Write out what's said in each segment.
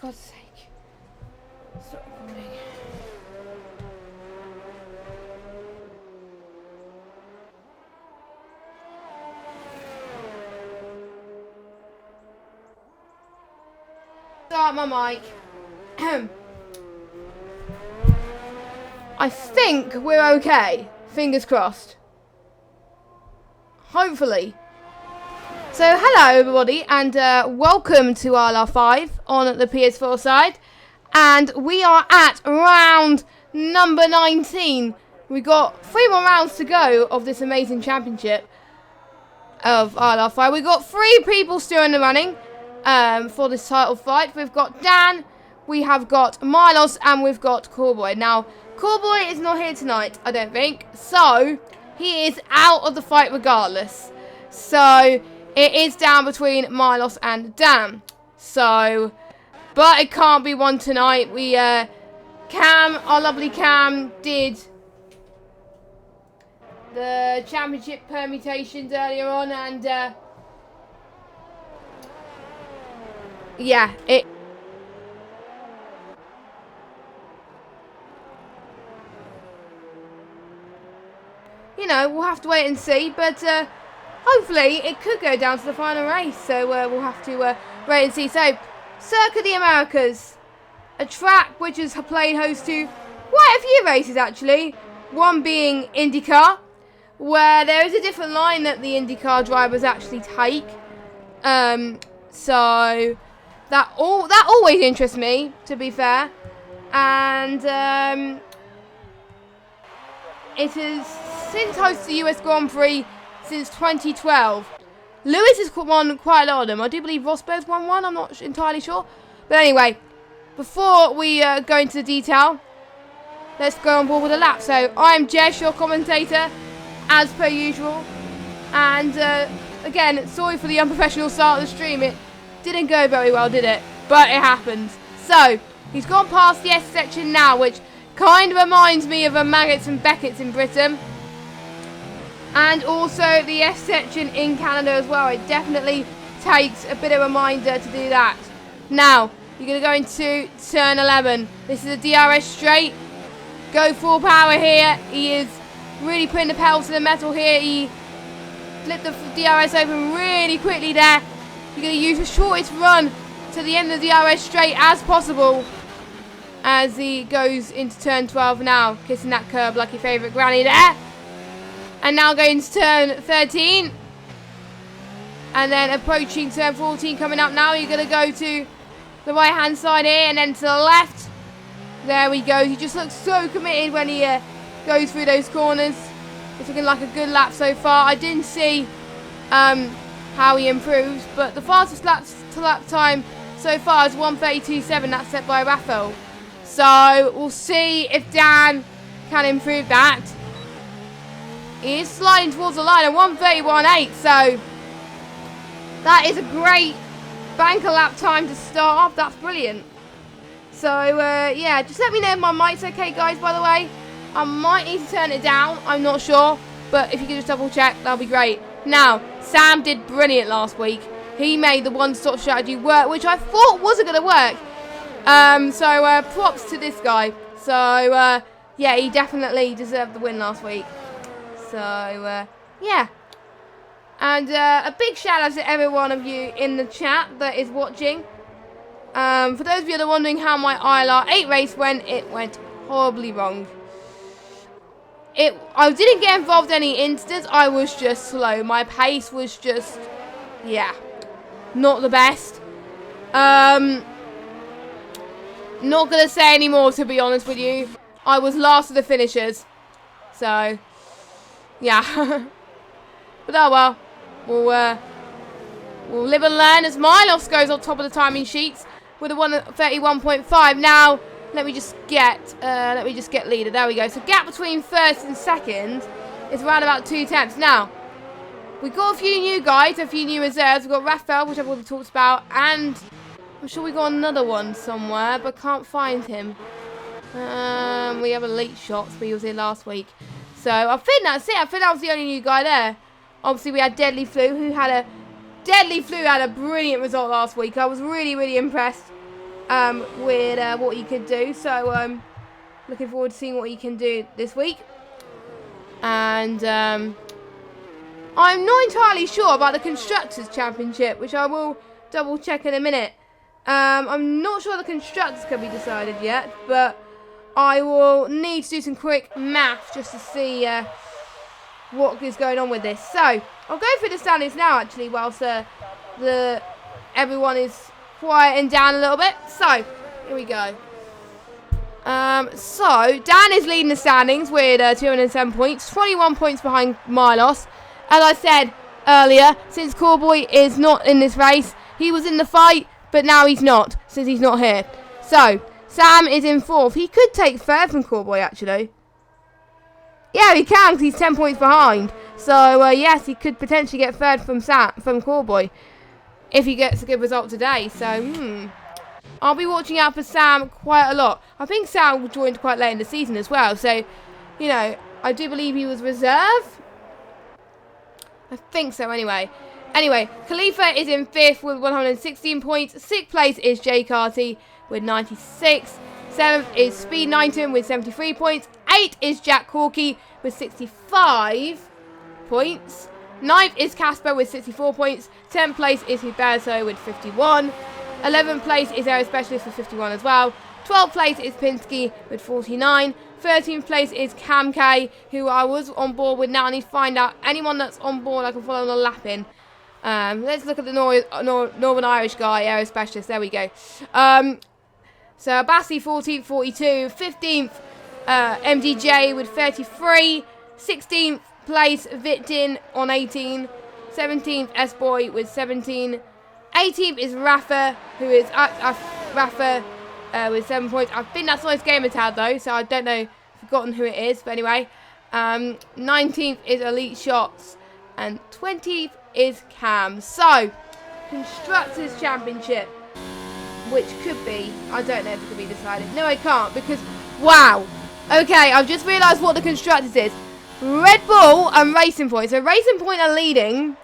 God's sake. Stop recording. Start my mic. I think we're okay. Fingers crossed. Hopefully. So hello everybody and welcome to ILR5 on the PS4 side. And we are at round number 19. We got 3 more rounds to go of this amazing championship of ILR5. We got 3 people still in the running for this title fight. We've got Dan, we have got Milos, and we've got Cowboy. Now, Cowboy is not here tonight, I don't think. So, he is out of the fight regardless. So, it is down between Milos and Dan. So, but it can't be one tonight. We, Cam, our lovely Cam, did the championship permutations earlier on, and yeah, you know, we'll have to wait and see, but hopefully it could go down to the final race, so we'll have to wait and see. So, Circuit of the Americas, a track which has played host to quite a few races actually, one being IndyCar, where there is a different line that the IndyCar drivers actually take, so that always interests me, to be fair, and it has since hosted the US Grand Prix since 2012. Lewis has won quite a lot of them. I do believe Rosberg's won one, I'm not entirely sure. But anyway, before we go into the detail, let's go on board with a lap. So, I'm Jess, your commentator, as per usual. And, again, sorry for the unprofessional start of the stream. It didn't go very well, did it? But it happens. So, he's gone past the S section now, which kind of reminds me of a Maggots and Beckett's in Britain. And also the S section in Canada as well. It definitely takes a bit of a reminder to do that. Now, you're going to go into turn 11. This is a DRS straight. Go full power here. He is really putting the pedal to the metal here. He flipped the DRS open really quickly there. You're going to use the shortest run to the end of the DRS straight as possible. As he goes into turn 12 now. Kissing that curb like your favourite granny there. And now going to turn 13. And then approaching turn 14 coming up now. You're going to go to the right hand side here and then to the left. There we go. He just looks so committed when he goes through those corners. It's looking like a good lap so far. I didn't see how he improves. But the fastest lap time so far is 1:32.7. That's set by Rafael. So we'll see if Dan can improve that. He is sliding towards the line at 1:31.8, so that is a great banker lap time to start off. That's brilliant. So, yeah, just let me know if my mic's okay, guys, by the way. I might need to turn it down, I'm not sure, but if you could just double check, that'll be great. Now, Sam did brilliant last week. He made the one-stop strategy work, which I thought wasn't going to work. So, props to this guy. So, yeah, he definitely deserved the win last week. So, yeah. And a big shout out to every one of you in the chat that is watching. For those of you that are wondering how my ILR8 race went, it went horribly wrong. I didn't get involved in any incidents, I was just slow. My pace was just, yeah, not the best. Not going to say any more, to be honest with you. I was last of the finishers. So, yeah. But oh well. We'll live and learn as Milos goes on top of the timing sheets with a 1:31.5. Now, let me just get leader. There we go. So gap between first and second is around about 2 tenths. Now, we've got a few new guys, a few new reserves. We've got Rafael, which I've already talked about, and I'm sure we got another one somewhere, but can't find him. We have elite shots, but he was here last week. So I think that's it. I think that was the only new guy there. Obviously, we had Deadly Flu, who had a brilliant result last week. I was really, really impressed with what he could do. So looking forward to seeing what he can do this week. And I'm not entirely sure about the Constructors' Championship, which I will double check in a minute. I'm not sure the Constructors can be decided yet, but I will need to do some quick math just to see what is going on with this. So I'll go through the standings now, actually, whilst everyone is quieting down a little bit. So here we go. So Dan is leading the standings with 207 points, 21 points behind Milos. As I said earlier, since Cowboy is not in this race, he was in the fight, but now he's not, since he's not here. So Sam is in 4th. He could take 3rd from Cowboy, actually. Yeah, he can, because he's 10 points behind. So yes, he could potentially get 3rd from Cowboy if he gets a good result today. So I'll be watching out for Sam quite a lot. I think Sam joined quite late in the season as well. So, you know, I do believe he was reserve. I think so anyway. Anyway, Khalifa is in 5th with 116 points. 6th place is Jay Carty with 96. 7th is Speed Knighton with 73 points. 8th is Jack Corky with 65 points. 9th is Casper with 64 points. 10th place is Huberto with 51. 11th place is Aero Specialist with 51 as well. 12th place is Pinsky with 49. 13th place is Cam K, who I was on board with now. I need to find out anyone that's on board I can follow on a lap in. Let's look at the Northern Irish guy, Aero Specialist. There we go. So Bassi 14th, 42. 15th, MDJ with 33. 16th place, Vitin on 18. 17th, S-Boy with 17. 18th is Rafa, who is Rafa with 7 points. I think that's on his gamer tag though, so I don't know, forgotten who it is. But anyway, 19th is Elite Shots, and 20th is Cam. So, Constructors' Championship, which could be, I don't know if it could be decided. No, I can't, because, wow. Okay, I've just realised what the Constructors is. Red Bull and Racing Point. So, Racing Point are leading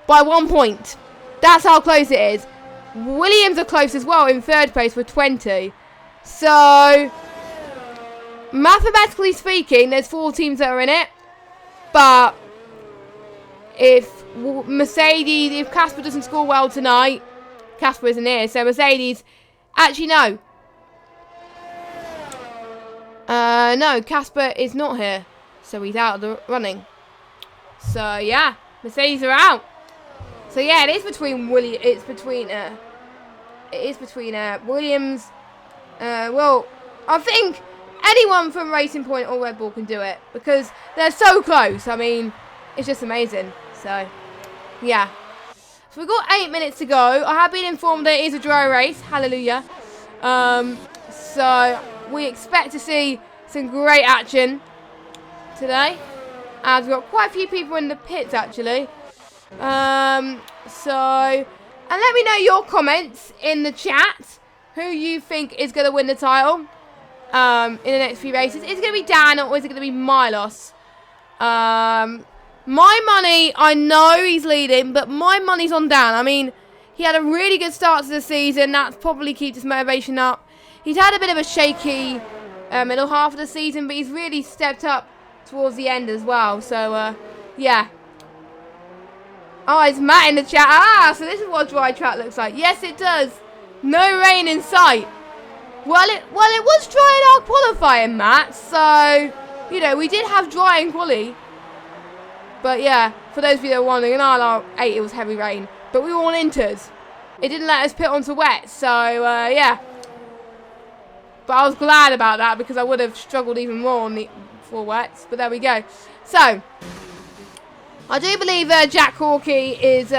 by 1 point. That's how close it is. Williams are close as well in 3rd place with 20. So, mathematically speaking, there's 4 teams that are in it. But if Mercedes, if Casper doesn't score well tonight, Casper isn't here. So Mercedes, actually no. No, Casper is not here. So he's out of the running. So yeah, Mercedes are out. So yeah, it is between Williams. Well, I think anyone from Racing Point or Red Bull can do it because they're so close. I mean, it's just amazing. So yeah. So we've got 8 minutes to go. I have been informed that it is a dry race. Hallelujah. So we expect to see some great action today. And we've got quite a few people in the pits actually. And let me know your comments in the chat. Who you think is going to win the title in the next few races. Is it going to be Dan or is it going to be Milos? My money, I know he's leading, but my money's on Dan. I mean, he had a really good start to the season. That's probably keeps his motivation up. He's had a bit of a shaky middle half of the season, but he's really stepped up towards the end as well. So, yeah. Oh, it's Matt in the chat. Ah, so this is what a dry track looks like. Yes, it does. No rain in sight. Well, it was dry in our qualifying, Matt. So, you know, we did have dry in quali. But yeah, for those of you that are wondering, in ILR8 it was heavy rain. But we were on inters. It didn't let us pit onto wet. So, yeah. But I was glad about that because I would have struggled even more on the for wets. But there we go. So, I do believe Jack Hawkey is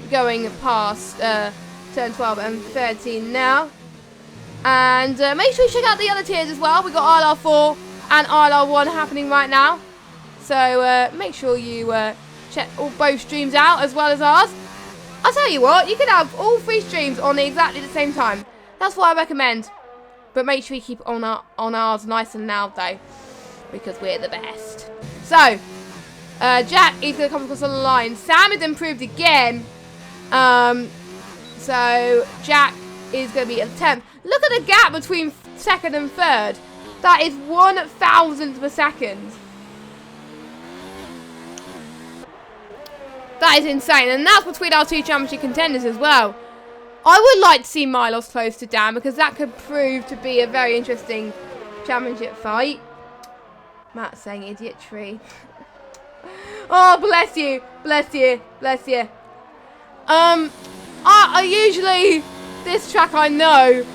going past turn 12 and 13 now. And make sure you check out the other tiers as well. We've got ILR4 and ILR1 happening right now. So make sure you check both streams out as well as ours. I'll tell you what, you could have all 3 streams on exactly the same time. That's what I recommend. But make sure you keep on ours nice and loud though, because we're the best. So, Jack is going to come across on the line. Sam has improved again. So, Jack is going to be a 10th. Look at the gap between second and third. That is 1,000th of a second. That is insane. And that's between our two championship contenders as well. I would like to see Milos close to Dan because that could prove to be a very interesting championship fight. Matt's saying idiot tree. Oh, bless you. Bless you. Bless you. I usually, this track I know,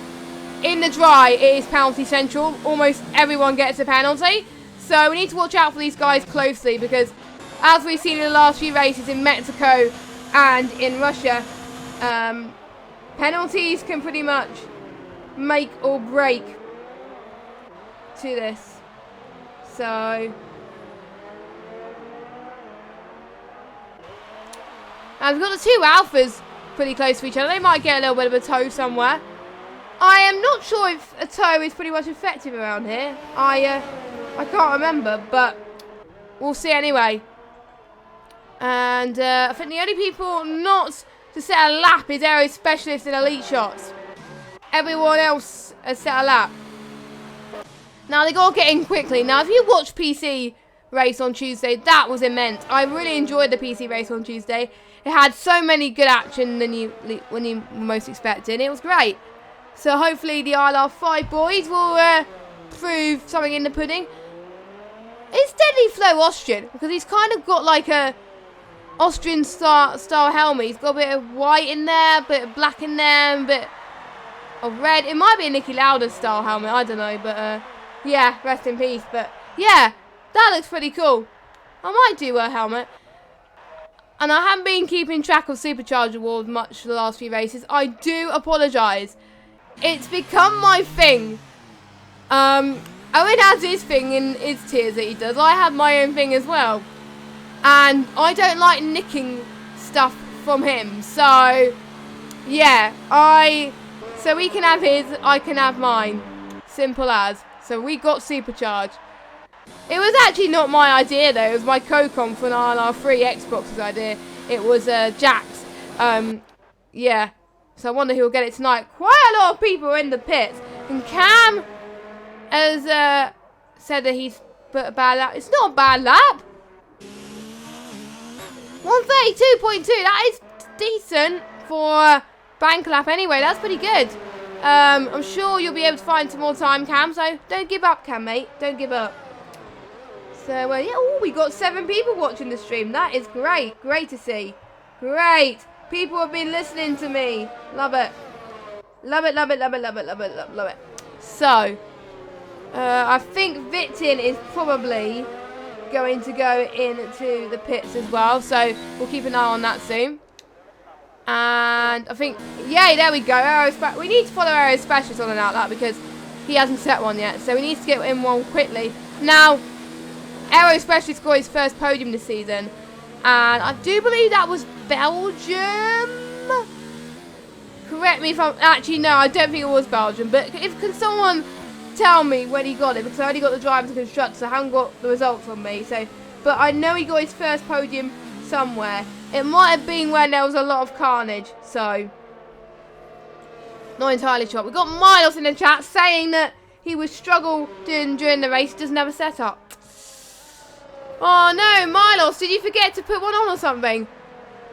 in the dry, it is penalty central. Almost everyone gets a penalty. So we need to watch out for these guys closely because as we've seen in the last few races in Mexico and in Russia, penalties can pretty much make or break to this. So, and we've got the two Alphas pretty close to each other. They might get a little bit of a tow somewhere. I am not sure if a tow is pretty much effective around here. I can't remember, but we'll see anyway. And I think the only people not to set a lap is Aero Specialist and Elite Shots. Everyone else has set a lap. Now they got to get in quickly. Now if you watch PC race on Tuesday, that was immense. I really enjoyed the PC race on Tuesday. It had so many good action than when you most expected. It was great. So hopefully the ILR5 boys will prove something in the pudding. It's Deadly Flow Austrian because he's kind of got like a Austrian style helmet. He's got a bit of white in there, a bit of black in there, a bit of red. It might be a Niki Lauda style helmet, I don't know, but yeah, rest in peace. But yeah, that looks pretty cool. I might do a helmet. And I haven't been keeping track of Supercharger Awards much for the last few races. I do apologise. It's become my thing. Owen has his thing in his tiers that he does. I have my own thing as well. And I don't like nicking stuff from him. So, yeah. So he can have his, I can have mine. Simple as. So we got Supercharged. It was actually not my idea though. It was my co-com for an ILR3 Xbox's idea. It was Jack's. Yeah. So I wonder who will get it tonight. Quite a lot of people are in the pits. And Cam has said that he's put a bad lap. It's not a bad lap. 132.2. That is decent for bank lap anyway. That's pretty good. I'm sure you'll be able to find some more time, Cam. So don't give up, Cam, mate. Don't give up. So, yeah, oh, we got 7 people watching the stream. That is great. Great to see. Great. People have been listening to me. Love it. Love it, love it, love it, love it, love it, love it. So, I think Vitin is probably going to go into the pits as well. So, we'll keep an eye on that soon. And I think, yay, there we go. We need to follow Aero Specialist on an outlet because he hasn't set one yet. So, we need to get in one quickly. Now, Aero Specialist scored his first podium this season. And I do believe that was Belgium. Correct me if I'm... Actually, no, I don't think it was Belgium. But can someone tell me when he got it? Because I only got the drivers and constructors. So I haven't got the results on me. So, but I know he got his first podium somewhere. It might have been when there was a lot of carnage. So, not entirely sure. We've got Milos in the chat saying that he would struggle during the race. He doesn't have a setup. Oh no, Milos, did you forget to put one on or something?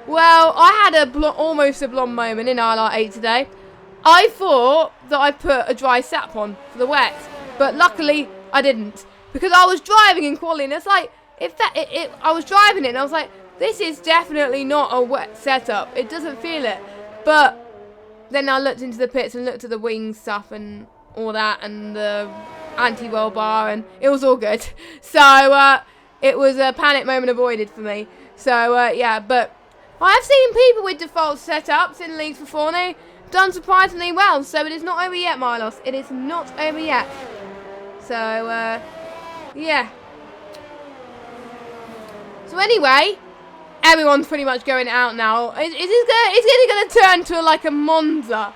Well, I had almost a blonde moment in ILR8 today. I thought that I put a dry sap on for the wet, but luckily I didn't. Because I was driving in quali and it's like, I was driving it and I was like, this is definitely not a wet setup. It doesn't feel it. But then I looked into the pits and looked at the wing stuff and all that and the anti-roll bar and it was all good. So, it was a panic moment avoided for me. So, yeah, but I have seen people with default setups in leagues before and they've done surprisingly well. So, it is not over yet, Milos. It is not over yet. So, yeah. So, anyway, everyone's pretty much going out now. It's going to turn to like a Monza.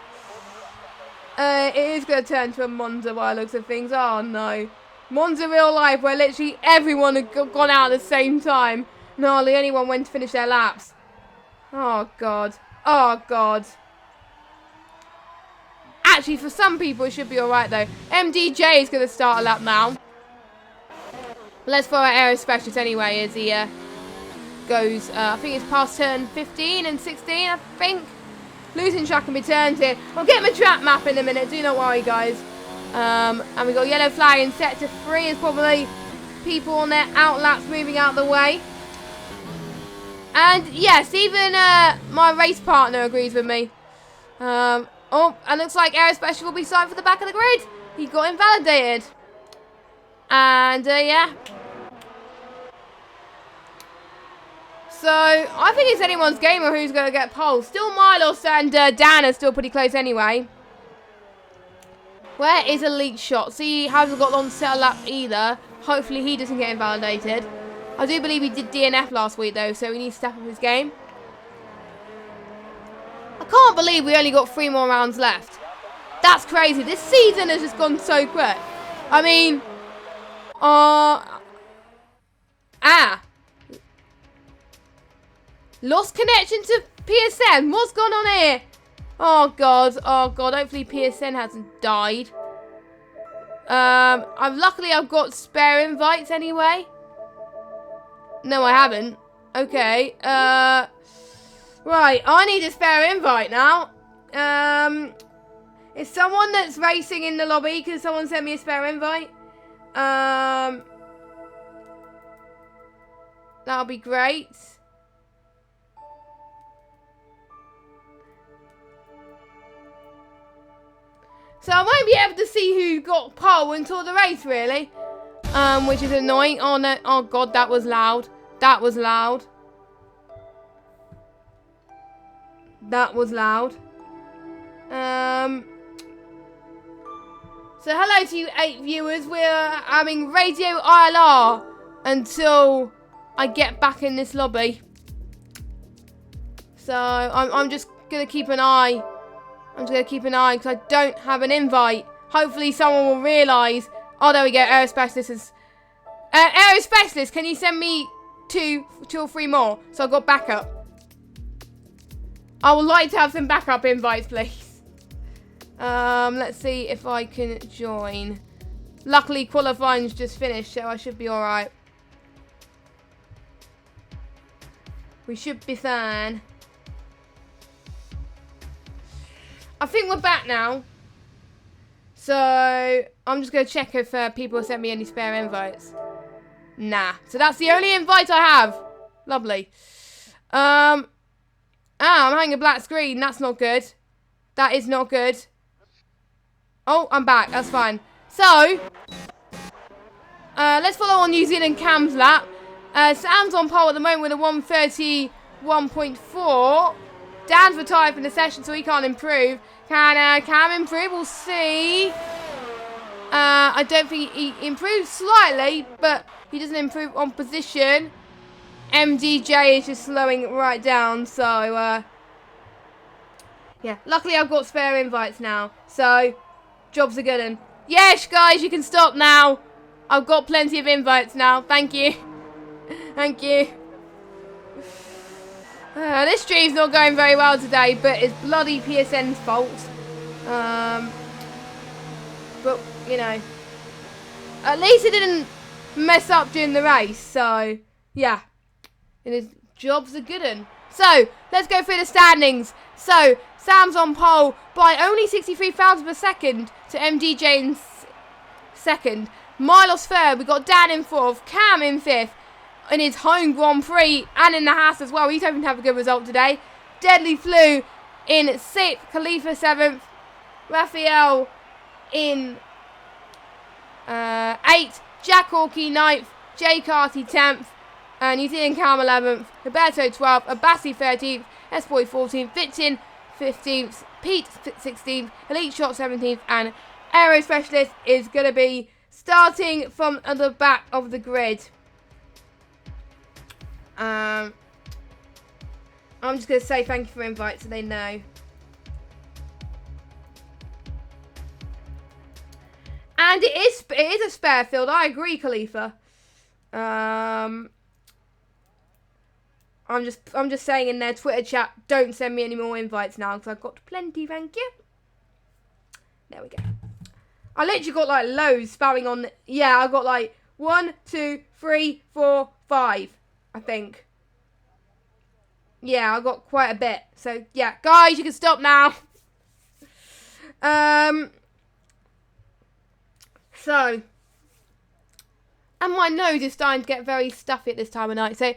It is going to turn to a Monza by the looks of things. Oh, no. Monza real life where literally everyone had gone out at the same time. No, the only one went to finish their laps. Oh, God. Oh, God. Actually, for some people, it should be alright, though. MDJ is going to start a lap now. Let's follow our aero specialist anyway, as he goes, I think it's past turn 15 and 16, I think. Losing track and returns here. I'll get my track map in a minute, do not worry, guys. And we got yellow flag in sector 3. Is probably people on their outlaps moving out the way. And yes, even my race partner agrees with me. Oh, and looks like Aero Special will be signed for the back of the grid. He got invalidated. And yeah. So I think it's anyone's game or who's going to get pole. Still Milos and Dan are still pretty close anyway. Where is Elite Shot? See, he hasn't got long to set a lap either. Hopefully he doesn't get invalidated. I do believe he did DNF last week though, so he needs to step up his game. I can't believe we only got 3 more rounds left. That's crazy. This season has just gone so quick. I mean, lost connection to PSN. What's going on here? Oh god, hopefully PSN hasn't died. Luckily I've got spare invites anyway. No, I haven't. Okay, right, I need a spare invite now. Is someone that's racing in the lobby? Can someone send me a spare invite? That'll be great. So I won't be able to see who got pole until the race, really. Which is annoying. Oh, no. Oh, God, that was loud. That was loud. That was loud. So hello to you 8 viewers. We're having Radio ILR until I get back in this lobby. So I'm just going to keep an eye. I'm just going to keep an eye because I don't have an invite. Hopefully someone will realise. Oh, there we go. Aero Specialist is... Aero Specialist, can you send me two or 3 more? So I've got backup. I would like to have some backup invites, please. Let's see if I can join. Luckily, qualifying's just finished, so I should be alright. We should be fine. I think we're back now. So, I'm just going to check if people have sent me any spare invites. Nah. So that's the only invite I have. Lovely. I'm having a black screen. That's not good. That is not good. Oh, I'm back. That's fine. So, let's follow on New Zealand Cam's lap. Sam's on pole at the moment with a 1:31.4. Dan's retired from the session, so he can't improve. Can Cam improve? We'll see. I don't think he improves slightly, but he doesn't improve on position. MDJ is just slowing right down, so yeah. Luckily, I've got spare invites now, so job's a good one. Yes, guys, you can stop now. I've got plenty of invites now. Thank you. Thank you. This stream's not going very well today, but it's bloody PSN's fault. But, you know, at least it didn't mess up during the race, so, yeah. It is, job's a good one. So, let's go through the standings. So, Sam's on pole by only 63,000 per second to MDJ in second. Milos third, we've got Dan in fourth, Cam in fifth. In his home Grand Prix and in the Haas as well. He's hoping to have a good result today. Deadly Flew in 6th. Khalifa 7th. Raphael in 8th. Jack Hawkey 9th. Jay Carty 10th. New Zealand Cam 11th. Roberto 12th. Abassi 13th. S-Boy 14th. Fitzin 15th. Pete 16th. Elite Shot 17th. And Aero Specialist is going to be starting from the back of the grid. I'm just going to say thank you for invite so they know. And it is a spare field. I agree, Khalifa. I'm just saying in their Twitter chat, don't send me any more invites now because I've got plenty, thank you. There we go. I literally got like loads spamming on. Yeah, I got like 1, 2, 3, 4, 5. I think. Yeah, I got quite a bit. So yeah, guys, you can stop now. So, and my nose is starting to get very stuffy at this time of night. So,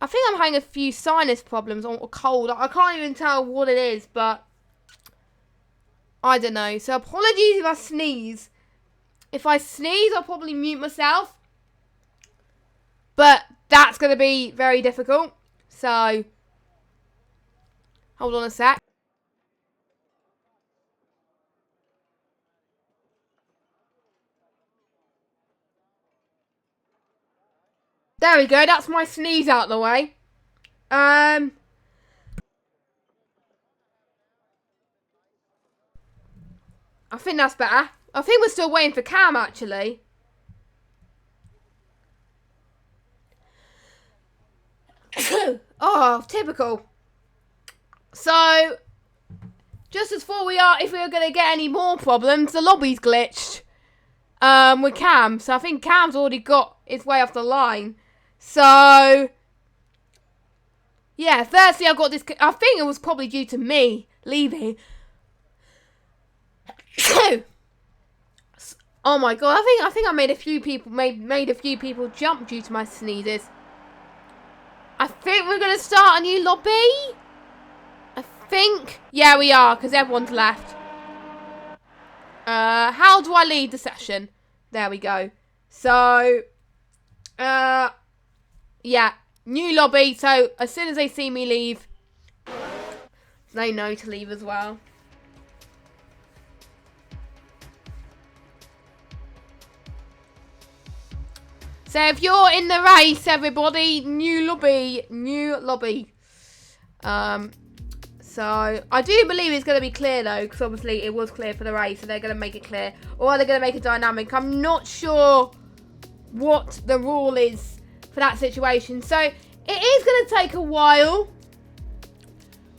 I think I'm having a few sinus problems or cold. I can't even tell what it is, but I don't know. So, apologies if I sneeze. If I sneeze, I'll probably mute myself. But that's going to be very difficult. So, hold on a sec. There we go, that's my sneeze out of the way. I think that's better. I think we're still waiting for Cam, actually. Oh, typical. So, just as before if we were going to get any more problems, the lobby's glitched with Cam. So I think Cam's already got his way off the line. So, yeah, firstly I got this, I think it was probably due to me leaving. Oh my god, I think I made a few people, made a few people jump due to my sneezes. I think we're going to start a new lobby. I think, yeah we are, because everyone's left. How do I lead the session? There we go. So, yeah, new lobby, so as soon as they see me leave, they know to leave as well. So if you're in the race, everybody, new lobby, new lobby. So I do believe it's going to be clear though, because obviously it was clear for the race, so they're going to make it clear. Or are they going to make it dynamic? I'm not sure what the rule is for that situation. So it is going to take a while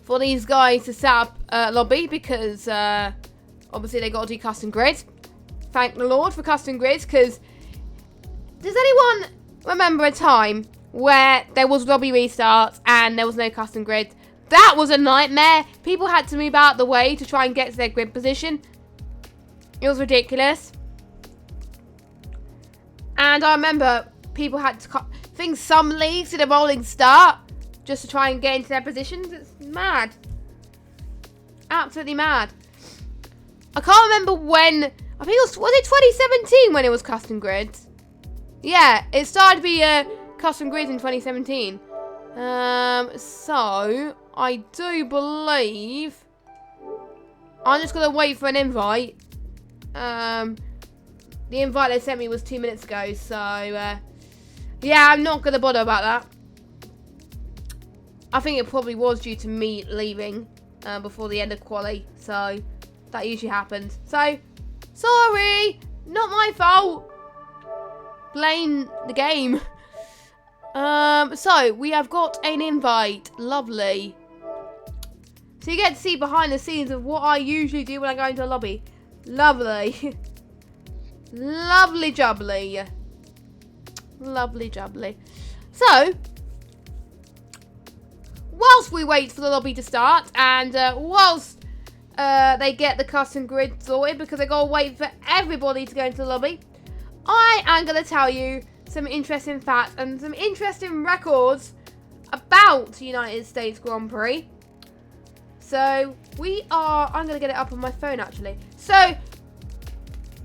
for these guys to set up a lobby, because obviously they got to do custom grids. Thank the Lord for custom grids, because does anyone remember a time where there was lobby restarts and there was no custom grids? That was a nightmare. People had to move out the way to try and get to their grid position. It was ridiculous. And I remember people had to cut things, some leagues did a rolling start just to try and get into their positions. It's mad. Absolutely mad. I can't remember when, I think was it 2017 when it was custom grids? Yeah, it started to be custom grids in 2017. So I do believe I'm just gonna wait for an invite. The invite they sent me was 2 minutes ago, so yeah, I'm not gonna bother about that. I think it probably was due to me leaving before the end of quali, so that usually happens. So sorry, not my fault. Blame the game. So we have got an invite. Lovely. So you get to see behind the scenes of what I usually do when I go into a lobby. Lovely. Lovely jubbly. Lovely jubbly. So, whilst we wait for the lobby to start, and whilst they get the custom grid sorted, because they gotta wait for everybody to go into the lobby, I am going to tell you some interesting facts and some interesting records about United States Grand Prix. So, I'm going to get it up on my phone actually. So,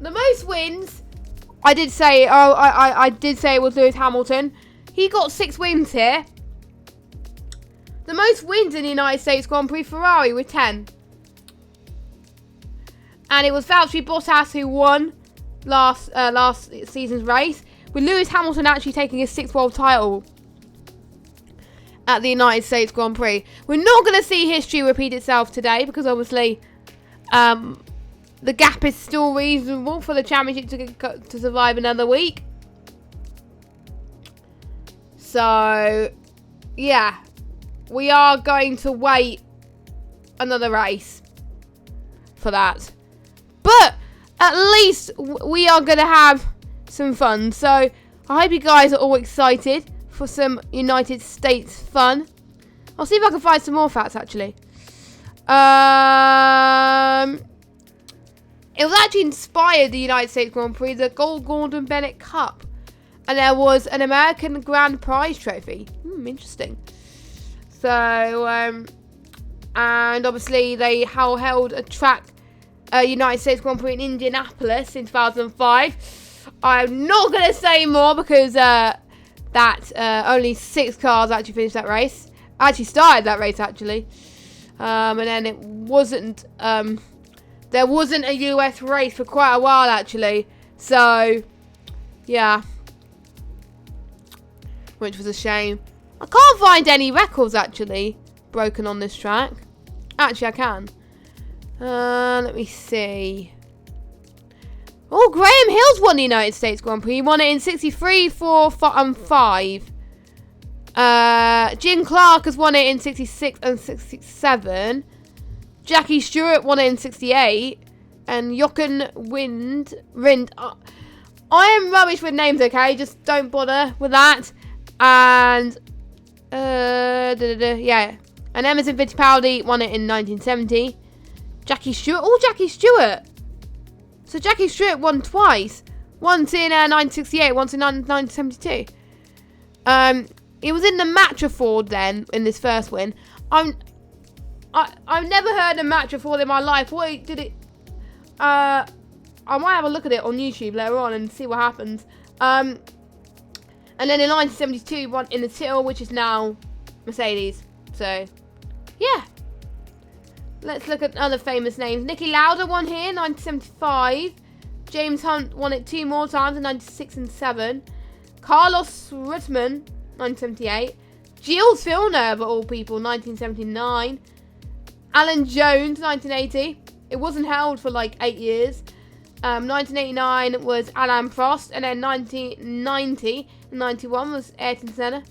the most wins, I did say it was Lewis Hamilton. He got 6 wins here. The most wins in the United States Grand Prix, Ferrari with 10. And it was Valtteri Bottas who won last season's race, with Lewis Hamilton actually taking his 6th world title at the United States Grand Prix. We're not going to see history repeat itself today, because obviously the gap is still reasonable for the championship to survive another week. So yeah, we are going to wait another race for that. But at least we are going to have some fun. So I hope you guys are all excited for some United States fun. I'll see if I can find some more facts, actually. It was actually inspired the United States Grand Prix, the Gordon Bennett Cup. And there was an American Grand Prize trophy. Interesting. So, and obviously they held a track, United States Grand Prix in Indianapolis in 2005. I'm not going to say more because only 6 cars actually finished that race. Actually started that race, actually. And then it wasn't, there wasn't a US race for quite a while, actually. So, yeah. Which was a shame. I can't find any records, actually, broken on this track. Actually, I can. Let me see. Oh, Graham Hill's won the United States Grand Prix. He won it in 63, 4, and 5. Jim Clark has won it in 66 and 67. Jackie Stewart won it in 68. And Jochen Rindt. I am rubbish with names, okay? Just don't bother with that. And yeah. And Emerson Fittipaldi won it in 1970. Jackie Stewart. Oh, Jackie Stewart. So Jackie Stewart won twice. Once in 1968, once in 1972. He was in the Matra Ford then in this first win. I've never heard of Matra Ford in my life. What did it? I might have a look at it on YouTube later on and see what happens. And then in 1972, won in the Tittle, which is now Mercedes. So, yeah. Let's look at other famous names. Niki Lauda won here in 1975. James Hunt won it 2 more times in 96 and 7. Carlos Reutemann, 1978. Gilles Villeneuve, of all people, 1979. Alan Jones, 1980. It wasn't held for like 8 years. 1989 was Alain Prost. And then 1990 and 91 was Ayrton Senna.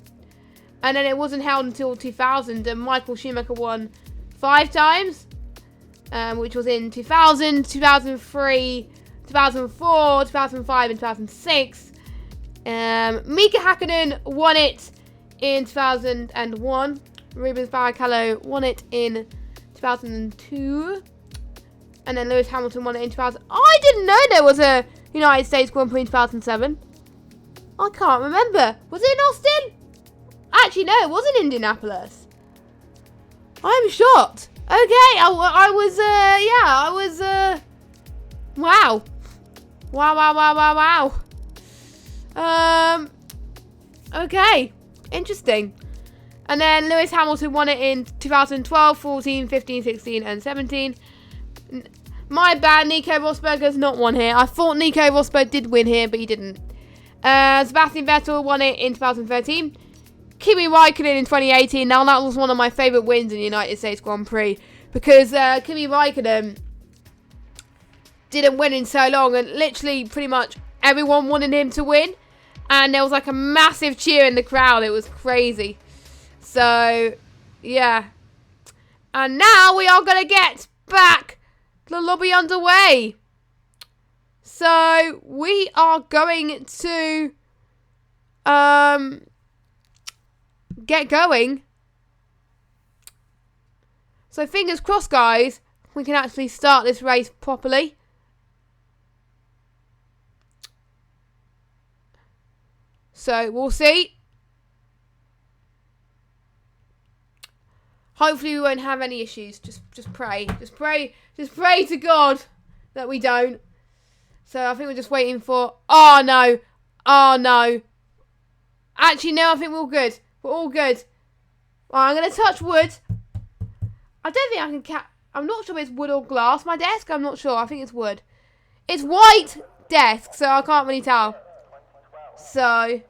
And then it wasn't held until 2000. And Michael Schumacher won 5 times. Which was in 2000, 2003, 2004, 2005 and 2006. Mika Hakkinen won it in 2001. Rubens Barrichello won it in 2002. And then Lewis Hamilton won it in 2000. I didn't know there was a United States Grand Prix in 2007. I can't remember. Was it in Austin? Actually, no, it was in Indianapolis. I'm shocked. Okay, I was, wow. Wow. Okay, interesting. And then Lewis Hamilton won it in 2012, 14, 15, 16, and 17. My bad, Nico Rosberg has not won here. I thought Nico Rosberg did win here, but he didn't. Sebastian Vettel won it in 2013. Kimi Raikkonen in 2018. Now, that was one of my favourite wins in the United States Grand Prix. Because Kimi Raikkonen didn't win in so long. And literally, pretty much, everyone wanted him to win. And there was like a massive cheer in the crowd. It was crazy. So, yeah. And now we are going to get back the lobby underway. So, we are going to get going. So, fingers crossed, guys, we can actually start this race properly. So, we'll see. Hopefully we won't have any issues. Just pray. Just pray to God that we don't. So I think we're just waiting for... Oh, no. Oh, no. Actually, no, I think we're all good. We're all good. Well, I'm going to touch wood. I don't think I can... I'm not sure if it's wood or glass. My desk, I'm not sure. I think it's wood. It's white desk, so I can't really tell. So...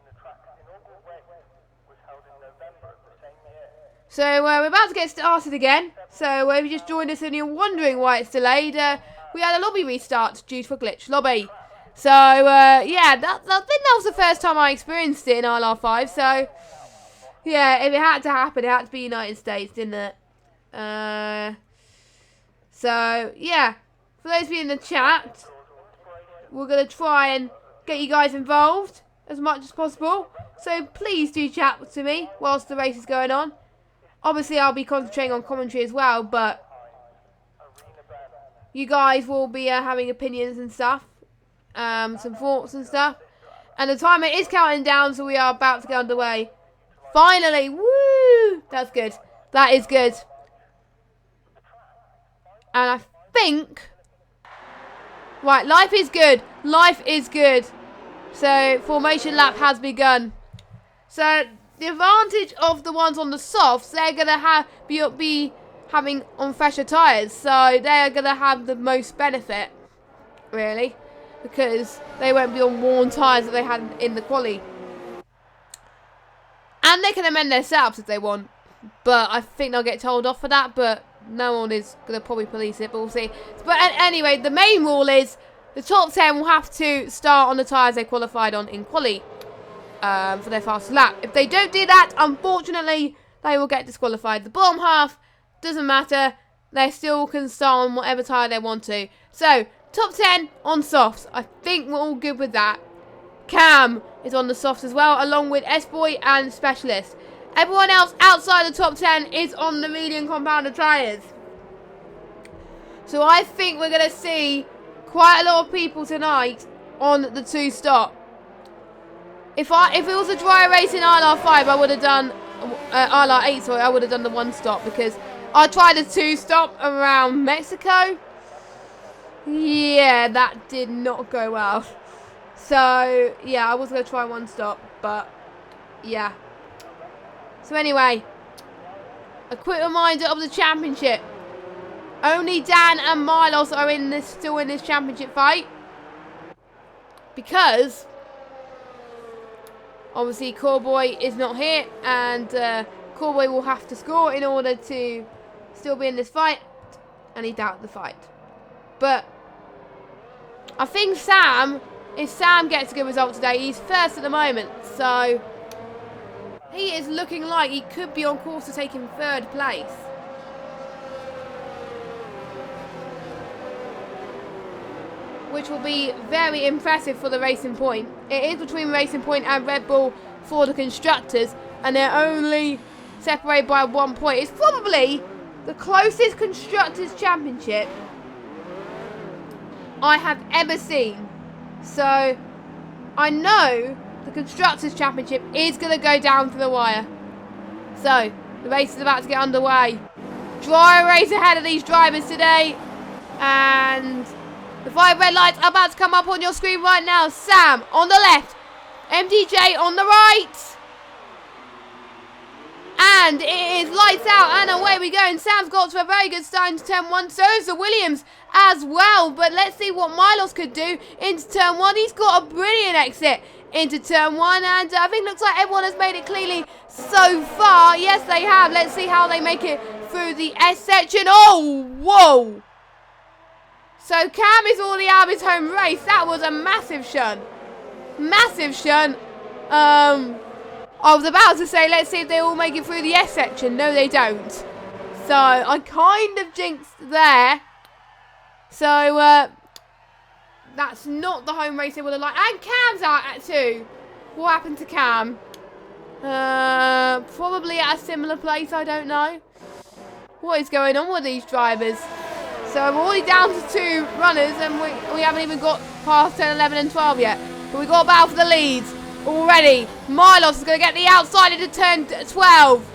So, we're about to get started again. So, if you just joined us and you're wondering why it's delayed, we had a lobby restart due to a glitch lobby. So, yeah, I think that was the first time I experienced it in ILR5. So, yeah, if it had to happen, it had to be United States, didn't it? So, yeah. for those of you in the chat, we're going to try and get you guys involved as much as possible. So please do chat to me whilst the race is going on. Obviously, I'll be concentrating on commentary as well, but you guys will be having opinions and stuff, some thoughts and stuff. And the timer is counting down, so we are about to get underway. Finally, woo! That's good. That is good. And I think... Right, life is good. Life is good. So, formation lap has begun. So, the advantage of the ones on the softs, they're going to be having on fresher tyres. So, they're going to have the most benefit, really. Because they won't be on worn tyres that they had in the quali. And they can amend their setups if they want. But I think they'll get told off for that. But no one is going to probably police it. But we'll see. But anyway, the main rule is the top 10 will have to start on the tyres they qualified on in quali. For their fastest lap. If they don't do that, unfortunately, they will get disqualified. The bottom half doesn't matter. They still can start on whatever tyre they want to. So, top 10 on softs. I think we're all good with that. Cam is on the softs as well, along with S-Boy and Specialist. Everyone else outside the top 10 is on the medium compounder tyres. So I think we're going to see quite a lot of people tonight on the 2-stop. If it was a dry race in ILR5, I would have done ILR8. Sorry, I would have done the 1-stop because I tried a 2-stop around Mexico. Yeah, that did not go well. So yeah, I was gonna try 1-stop, but yeah. So anyway, a quick reminder of the championship. Only Dan and Milos are still in this championship fight because obviously Cowboy is not here, and Cowboy will have to score in order to still be in this fight, and he's out of the fight. But I think if Sam gets a good result today, he's first at the moment, so he is looking like he could be on course to take him 3rd place. Which will be very impressive for the Racing Point. It is between Racing Point and Red Bull for the constructors, and they're only separated by 1 point. It's probably the closest constructors championship I have ever seen. So I know the constructors championship is going to go down to the wire. So the race is about to get underway. Dry race ahead of these drivers today, and the 5 red lights are about to come up on your screen right now. Sam on the left, MDJ on the right. And it is lights out and away we go. And Sam's got to a very good start into turn 1. So is the Williams as well. But let's see what Milos could do into turn 1. He's got a brilliant exit into turn 1. And I think it looks like everyone has made it cleanly so far. Yes, they have. Let's see how they make it through the S section. Oh, whoa. So Cam is already out of his home race. That was a massive shunt. Massive shunt. I was about to say, let's see if they all make it through the S section. No, they don't. So I kind of jinxed there. So that's not the home race they would have liked. And Cam's out at 2. What happened to Cam? Probably at a similar place, I don't know. What is going on with these drivers? So we're already down to 2 runners, and we haven't even got past 10, 11 and 12 yet. But we've got a battle for the leads already. Milos is going to get the outside into turn 12.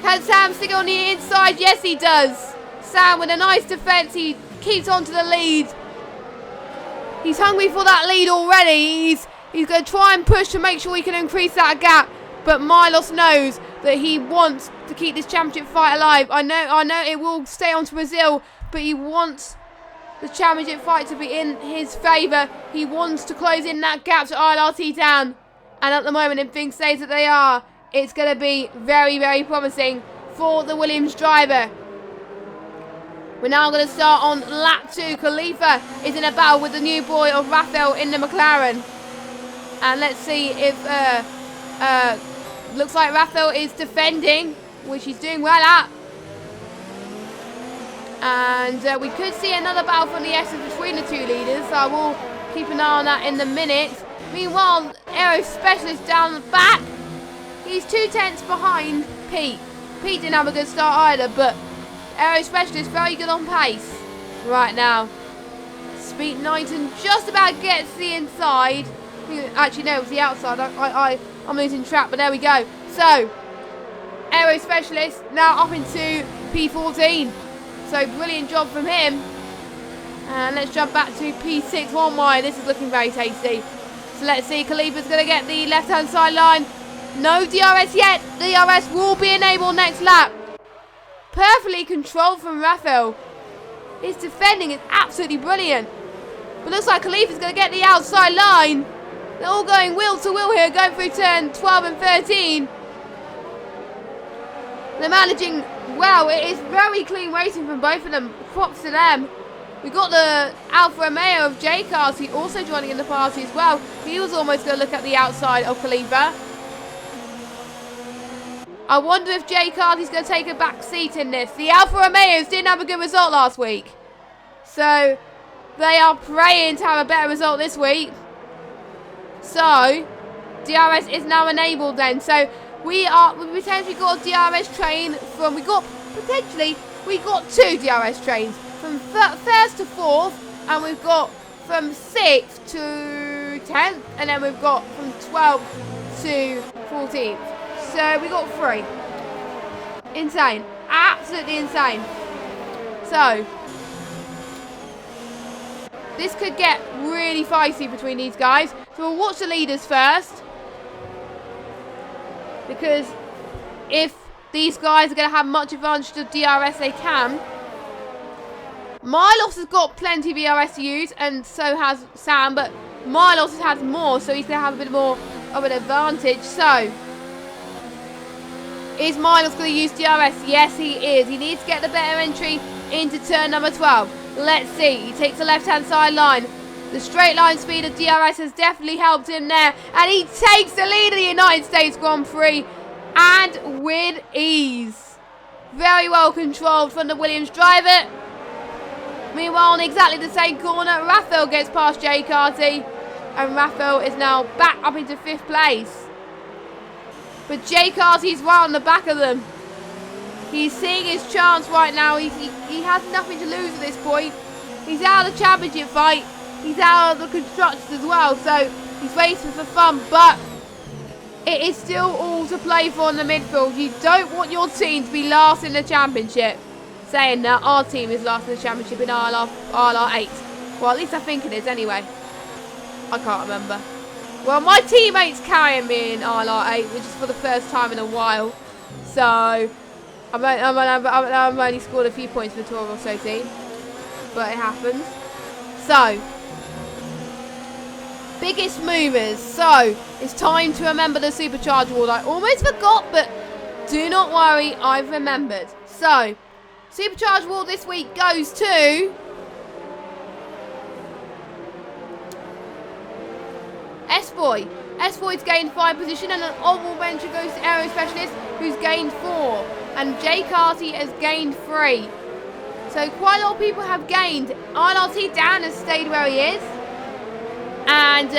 Can Sam stick on the inside? Yes, he does. Sam with a nice defence. He keeps on to the lead. He's hungry for that lead already. He's going to try and push to make sure he can increase that gap. But Milos knows that he wants to keep this championship fight alive. I know it will stay on to Brazil, but he wants the championship fight to be in his favour. He wants to close in that gap to ILRT down. And at the moment, if things stay as they are, it's going to be very, very promising for the Williams driver. We're now going to start on lap 2. Khalifa is in a battle with the new boy of Raphael in the McLaren. And let's see if... looks like Raphael is defending, which he's doing well at. And we could see another battle from the S's between the two leaders, so I will keep an eye on that in the minute. Meanwhile, Aero Specialist down the back. He's 2/10 behind Pete. Pete didn't have a good start either, but Aero Specialist very good on pace right now. Speed Knighton just about gets the inside. Actually, no, it was the outside. I'm losing track, but there we go. So, Aero Specialist now up into P14. So, brilliant job from him. And let's jump back to P6 1 wide. This is looking very tasty. So, let's see. Khalifa's going to get the left-hand side line. No DRS yet. DRS will be enabled next lap. Perfectly controlled from Raphael. His defending is absolutely brilliant. But looks like Khalifa's going to get the outside line. They're all going wheel to wheel here, going through turn 12 and 13. They're managing well. It is very clean racing from both of them. Props to them. We got the Alfa Romeo of J Cars, also joining in the party as well. He was almost going to look at the outside of Khalifa. I wonder if J Cars is going to take a back seat in this. The Alfa Romeos didn't have a good result last week, so they are praying to have a better result this week. So, DRS is now enabled then. So, we potentially got a DRS train from, we got two DRS trains. From first to fourth, and we've got from 6th to 10th, and then we've got from 12th to 14th. So, we got 3. Insane. Absolutely insane. So, this could get really feisty between these guys. So we'll watch the leaders first. Because if these guys are going to have much advantage to DRS, they can. Milos has got plenty of DRS to use, and so has Sam. But Milos has more, so he's going to have a bit more of an advantage. So, is Milos going to use DRS? Yes, he is. He needs to get the better entry into turn number 12. Let's see. He takes the left-hand side line. The straight line speed of DRS has definitely helped him there. And he takes the lead of the United States Grand Prix. And with ease. Very well controlled from the Williams driver. Meanwhile, on exactly the same corner, Raphael gets past Jay Carty. And Raphael is now back up into 5th place. But Jay Carty's right on the back of them. He's seeing his chance right now. He has nothing to lose at this point. He's out of the championship fight. He's out of the constructors as well. So he's racing for fun. But it is still all to play for in the midfield. You don't want your team to be last in the championship. Saying that our team is last in the championship in ILR8. Well, at least I think it is anyway. I can't remember. Well, my teammates carrying me in ILR8, which is for the first time in a while. So, I've only scored a few points for the Toro Rosso team. But it happens. So, biggest movers. So, it's time to remember the Supercharged Award. I almost forgot, but do not worry, I've remembered. So, Supercharged Award this week goes to S-Boy. S-Boy's gained 5 position, and an honourable mention goes to Aero Specialist, who's gained 4. And Jay Carty has gained 3. So quite a lot of people have gained. ILRT Dan has stayed where he is. And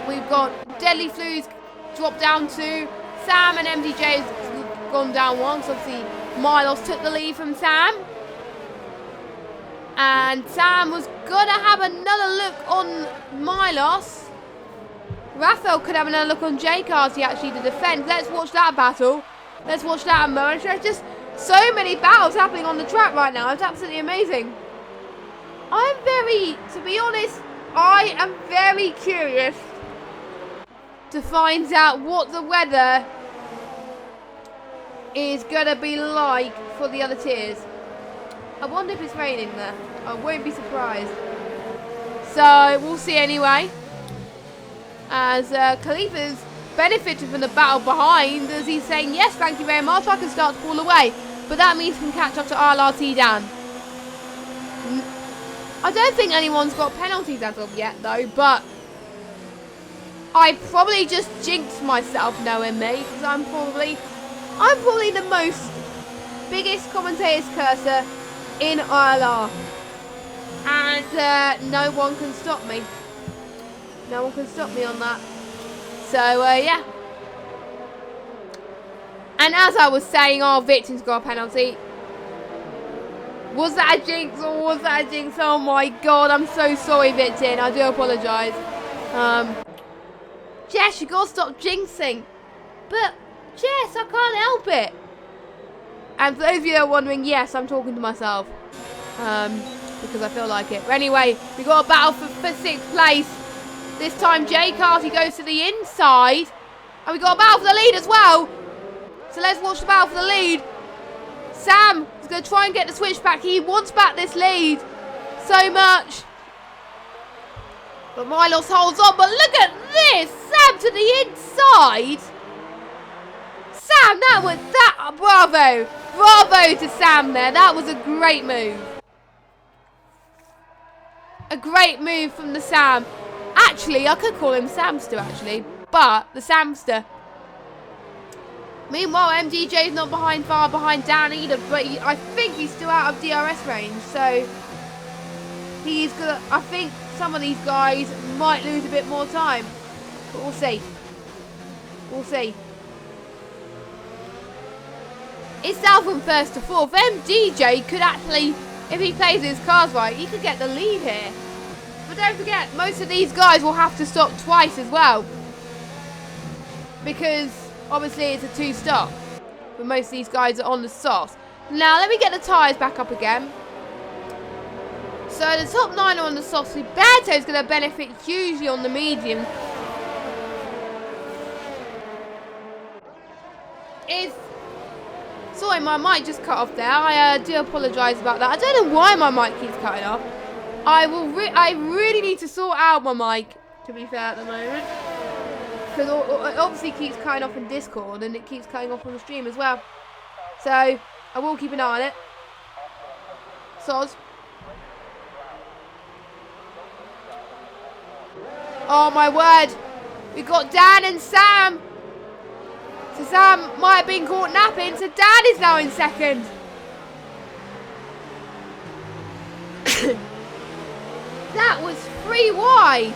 we've got Deadly Flu's dropped down 2. Sam and MDJ has gone down 1. So obviously Milos took the lead from Sam. And Sam was going to have another look on Milos. Raphael could have another look on Jay Carty actually to defend. Let's watch that battle. Let's watch that a moment. There's just so many battles happening on the track right now. It's absolutely amazing. To be honest, I am very curious to find out what the weather is going to be like for the other tiers. I wonder if it's raining there. I won't be surprised. So, we'll see anyway. As Khalifa's benefited from the battle behind, as he's saying, yes, thank you very much, I can start to pull away. But that means he can catch up to ILRT Dan. I don't think anyone's got penalties as of yet, though, but I probably just jinxed myself knowing me, because I'm probably the biggest commentator's cursor in ILR. And no one can stop me. No one can stop me on that. So, yeah. And as I was saying, our victims got a penalty. Was that a jinx or was that a jinx? Oh my god, I'm so sorry, Victin. I do apologise. Jess, you gotta stop jinxing. But, Jess, I can't help it. And for those of you that are wondering, yes, I'm talking to myself. Because I feel like it. But anyway, we got a battle for 6th place. This time, Jay Carty goes to the inside. And we got a battle for the lead as well. So let's watch the battle for the lead. Sam is going to try and get the switch back. He wants back this lead so much. But Milos holds on. But look at this. Sam to the inside. Sam, that was that. Bravo. Bravo to Sam there. That was a great move. A great move from the Sam. Actually, I could call him Samster, actually. But the Samster. Meanwhile, MDJ's not far behind Dan either. But I think he's still out of DRS range. So, he's going to... I think some of these guys might lose a bit more time. But we'll see. We'll see. It's down from 1st to 4th. MDJ could actually, if he plays his cards right, he could get the lead here. But don't forget, most of these guys will have to stop twice as well. Because, obviously, it's a 2-stop. But most of these guys are on the softs. Now, let me get the tyres back up again. So, the top 9 are on the softs. Roberto is going to benefit hugely on the medium. Sorry, my mic just cut off there. I do apologise about that. I don't know why my mic keeps cutting off. I really need to sort out my mic, to be fair, at the moment. Because it obviously keeps cutting off in Discord and it keeps cutting off on the stream as well. So, I will keep an eye on it. Soz. Oh my word. We've got Dan and Sam. So Sam might have been caught napping, so Dan is now in 2nd. That was 3 wide.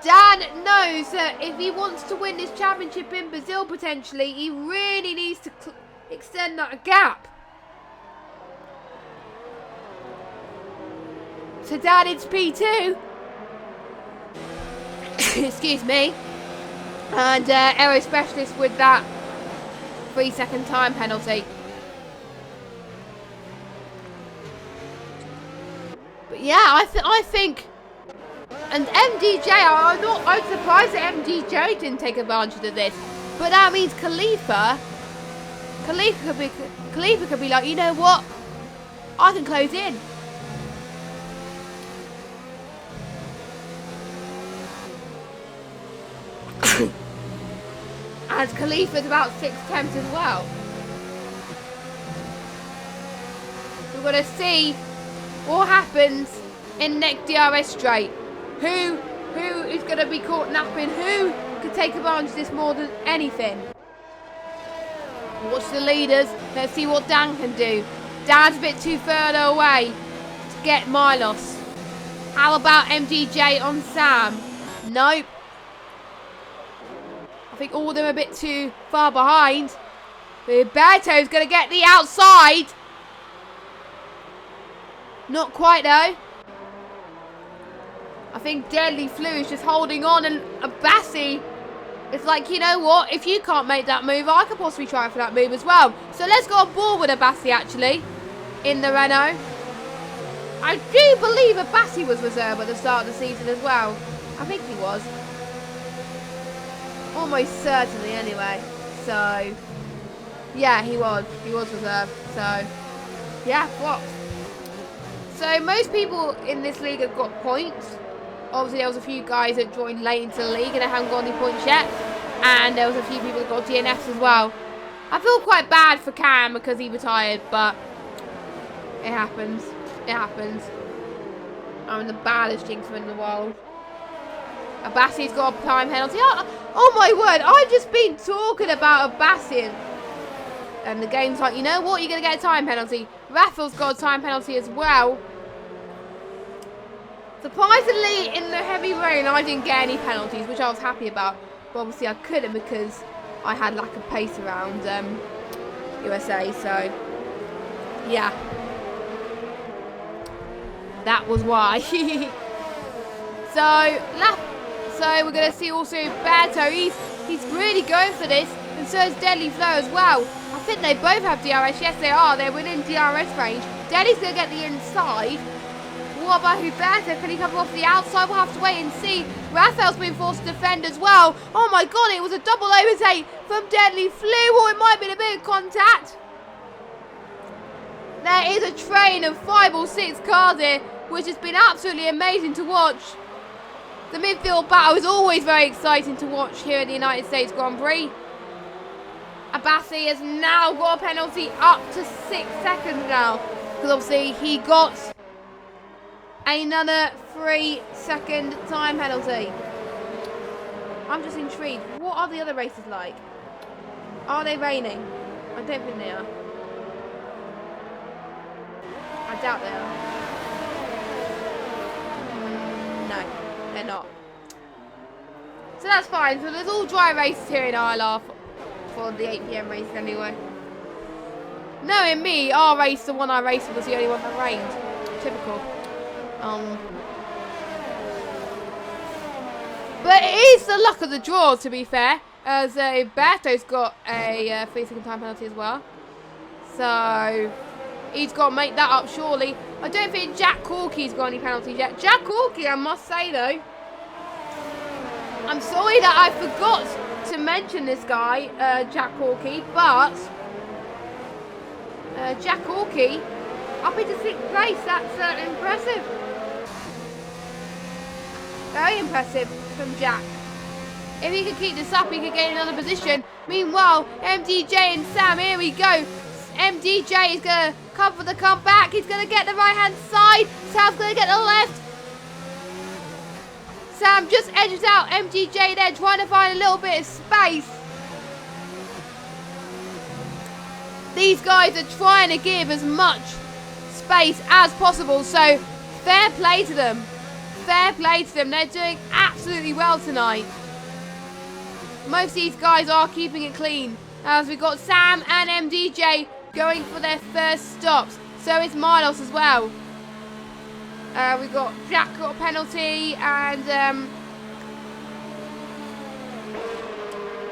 Dan knows that if he wants to win this championship in Brazil potentially, he really needs to extend that gap. So Dan, it's P2. Excuse me. And Aero Specialist with that 3-second time penalty. But yeah, I think, and MDJ, I'm surprised that MDJ didn't take advantage of this. But that means Khalifa could be like, you know what? I can close in. And Khalifa's about 6 temps as well. We're going to see what happens in next DRS straight. Who is going to be caught napping? Who could take advantage of this more than anything? Watch the leaders. Let's see what Dan can do. Dan's a bit too further away to get Milos. How about MDJ on Sam? Nope. I think all of them are a bit too far behind. Roberto's going to get the outside. Not quite though. I think Deadly Flu is just holding on, and Abbasi is like, you know what? If you can't make that move, I could possibly try for that move as well. So let's go on board with Abbasi actually in the Renault. I do believe Abbasi was reserved at the start of the season as well. I think he was. Almost certainly anyway. So, yeah, he was. He was reserved. So, yeah, what? So, most people in this league have got points. Obviously, there was a few guys that joined late into the league and they haven't got any points yet. And there was a few people that got DNFs as well. I feel quite bad for Cam because he retired, but it happens. It happens. I'm the baddest jinxer in the world. Abbasi's got a time penalty. Oh my word, I've just been talking about Abbasi. And the game's like, you know what? You're going to get a time penalty. Rafael's got a time penalty as well. Surprisingly, in the heavy rain, I didn't get any penalties, which I was happy about. But obviously, I couldn't because I had lack of pace around USA. So, yeah. That was why. So we're going to see also Berto. He's really going for this. And so is Deadly Flow as well. I think they both have DRS. Yes, they are. They're within DRS range. Deadly's going to get the inside. What about Huberto? Can he come off the outside? We'll have to wait and see. Rafael's been forced to defend as well. Oh my god, it was a double overtake from Deadly Flew. Or it might have been a bit of contact. There is a train of 5 or 6 cars here, which has been absolutely amazing to watch. The midfield battle is always very exciting to watch here at the United States Grand Prix. Abassi has now got a penalty up to 6 seconds now. Because obviously he got another 3-second time penalty. I'm just intrigued. What are the other races like? Are they raining? I don't think they are. I doubt they are. No, they're not. So that's fine. So there's all dry races here in ILR for the 8 PM race anyway. Knowing me, our race, the one I raced was the only one that rained. Typical. But it is the luck of the draw, to be fair, as Berto's got a 3-second time penalty as well. So he's got to make that up, surely. I don't think Jack Corky's got any penalties yet. Jack Corky, I must say, though. I'm sorry that I forgot to mention this guy, Jack Corky, but Jack Corky up into 6th place. That's impressive. Very impressive from Jack. If he can keep this up, he could get another position. Meanwhile, MDJ and Sam, here we go. MDJ is going to come for the comeback. He's going to get the right-hand side. Sam's going to get the left. Sam just edges out MDJ there, trying to find a little bit of space. These guys are trying to give as much space as possible, so fair play to them. Fair play to them. They're doing absolutely well tonight. Most of these guys are keeping it clean, as we've got Sam and MDJ going for their first stops. So is Milos as well. We've got Jack got a penalty, and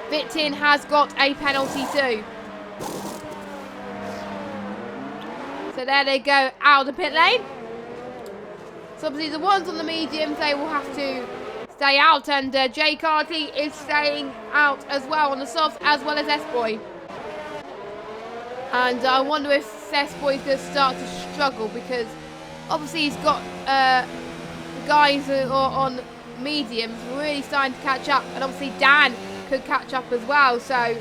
Vitin has got a penalty too. So there they go out of the pit lane. So obviously the ones on the mediums, they will have to stay out, and Jay Carty is staying out as well on the softs, as well as S-Boy. And I wonder if S-Boy is going to start to struggle, because obviously he's got guys who are on mediums really starting to catch up, and obviously Dan could catch up as well. So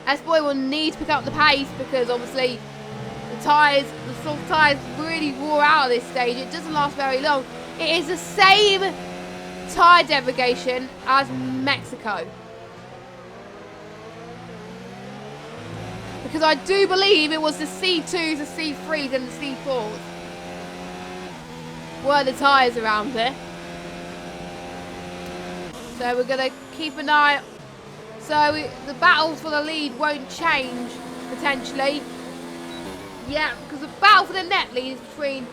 S-Boy will need to pick up the pace, because obviously the tyres, the soft tyres really wore out at this stage. It doesn't last very long. It is the same tyre degradation as Mexico. Because I do believe it was the C2s, the C3s and the C4s were the tyres around here. So we're going to keep an eye. So the battle for the lead won't change, potentially. Yeah, because the battle for the net lead is between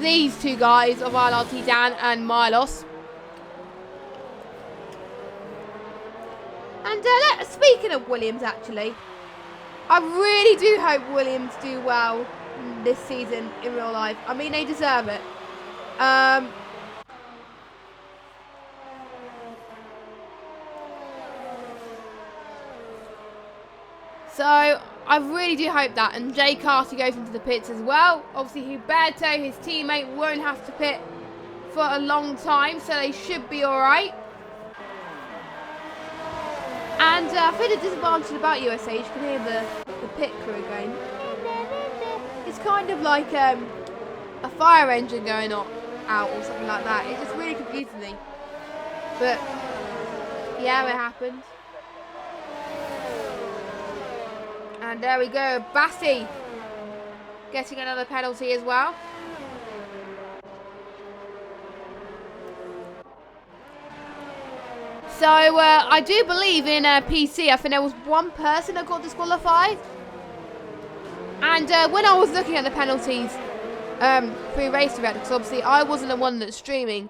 these two guys of ILRT, Dan and Milos. And speaking of Williams, actually, I really do hope Williams do well this season in real life. I mean, they deserve it. So I really do hope that. And Jay Carty goes into the pits as well. Obviously, Huberto, his teammate, won't have to pit for a long time, so they should be all right. And I think the disadvantage about USA, you can hear the pit crew going. It's kind of like a fire engine going out or something like that. It just really confuses me. But yeah, it happened. And there we go. Bassi getting another penalty as well. So, I do believe in PC, I think there was one person that got disqualified. And when I was looking at the penalties pre-race direct, because obviously I wasn't the one that's streaming,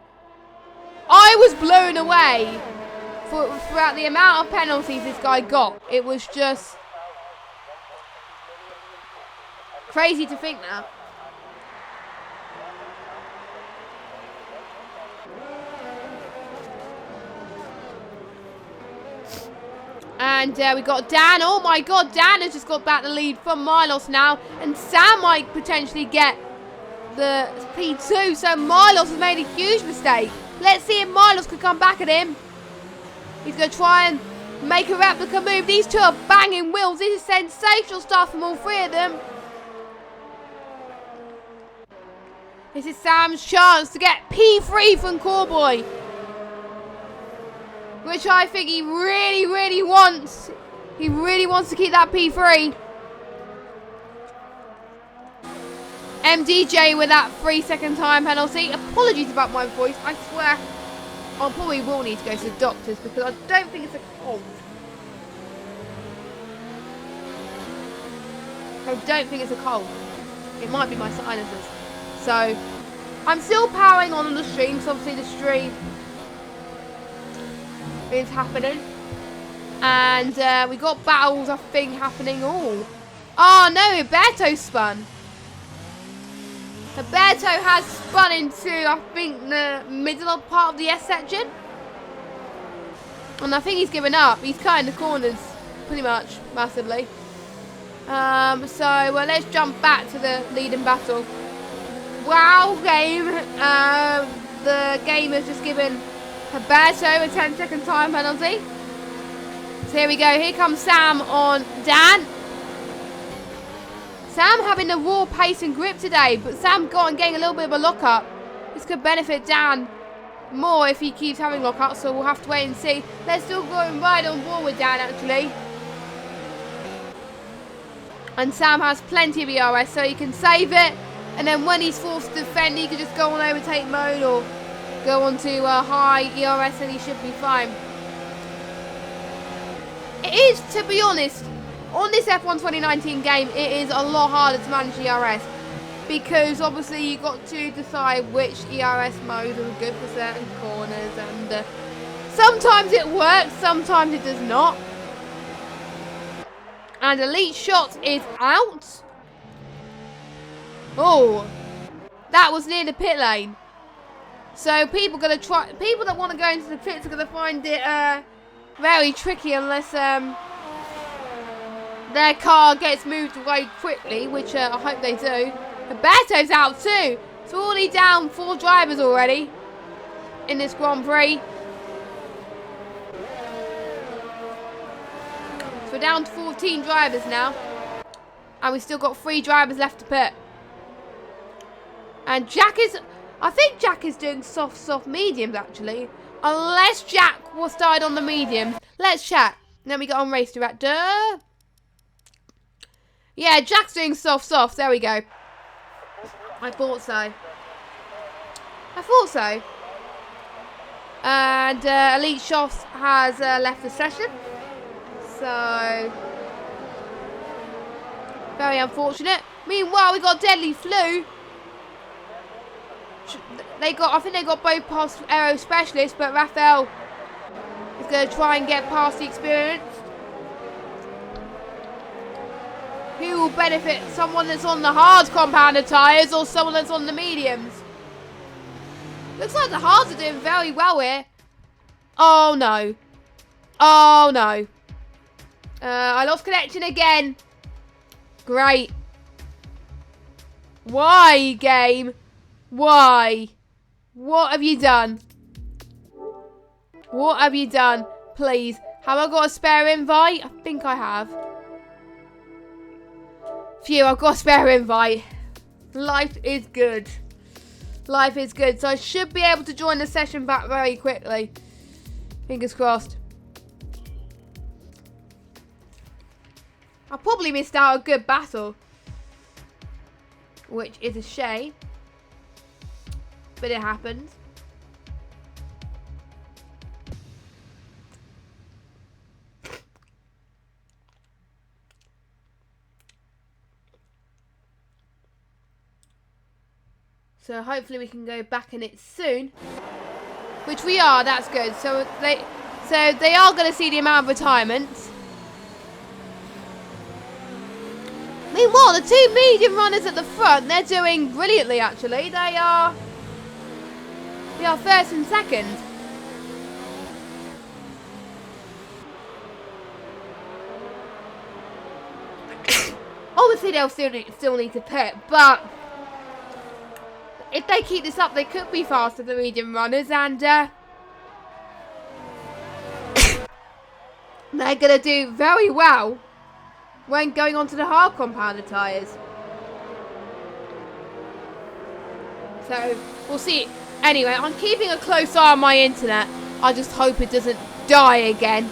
I was blown away throughout the amount of penalties this guy got. It was just crazy to think that. And we got Dan. Oh my god, Dan has just got back the lead from Milos now. And Sam might potentially get the P2. So Milos has made a huge mistake. Let's see if Milos can come back at him. He's going to try and make a replica move. These two are banging wheels. This is sensational stuff from all three of them. This is Sam's chance to get P3 from Cowboy, which I think he really, really wants. He really wants to keep that P3. MDJ with that 3-second time penalty. Apologies about my voice. I swear I probably will need to go to the doctors because I don't think it's a cold. I don't think it's a cold. It might be my sinuses. So, I'm still powering on the stream, so obviously the stream is happening. And we got battles, I think, happening. Oh no, Roberto spun. Roberto has spun into, I think, the middle part of the S section. And I think he's given up. He's cutting the corners, pretty much, massively. So, let's jump back to the leading battle. Wow, game. The game has just given Roberto a 10-second time penalty. So here we go. Here comes Sam on Dan. Sam having a raw pace and grip today, but Sam getting a little bit of a lock-up. This could benefit Dan more if he keeps having lock-ups, so we'll have to wait and see. Let's still go and ride on board with Dan, actually. And Sam has plenty of ERS, so he can save it. And then when he's forced to defend, he can just go on overtake mode or go on to high ERS and he should be fine. It is, to be honest, on this F1 2019 game, it is a lot harder to manage ERS. Because obviously you've got to decide which ERS modes are good for certain corners. And sometimes it works, sometimes it does not. And Elite Shot is out. Oh, that was near the pit lane. So people that want to go into the pits are gonna find it very tricky unless their car gets moved away quickly, which I hope they do. Roberto's out too. So we're already down 4 drivers already in this Grand Prix. So we're down to 14 drivers now, and we've still got 3 drivers left to pit. And I think Jack is doing soft mediums actually. Unless Jack was started on the mediums. Let's check. Then we go on race director. Yeah, Jack's doing soft. There we go. I thought so. And Elite Shots has left the session. So, very unfortunate. Meanwhile, we got Deadly Flu. I think they got both past aero specialists, but Raphael is going to try and get past the experience. Who will benefit? Someone that's on the hard compounder tyres or someone that's on the mediums? Looks like the hards are doing very well here. Oh no. I lost connection again. Great. Why, game? Why? What have you done? Please. Have I got a spare invite? I think I have. Phew, I've got a spare invite. Life is good. So I should be able to join the session back very quickly. Fingers crossed. I probably missed out a good battle, which is a shame, but it happens. So hopefully we can go back in it soon, which we are. That's good. So they are going to see the amount of retirements. Meanwhile, the two medium runners at the front, they're doing brilliantly. Actually, they are first and second. Obviously, they'll still need to pit, but if they keep this up, they could be faster than medium runners, and they're going to do very well when going on to the hard compounded tyres. So, we'll see. Anyway, I'm keeping a close eye on my internet. I just hope it doesn't die again.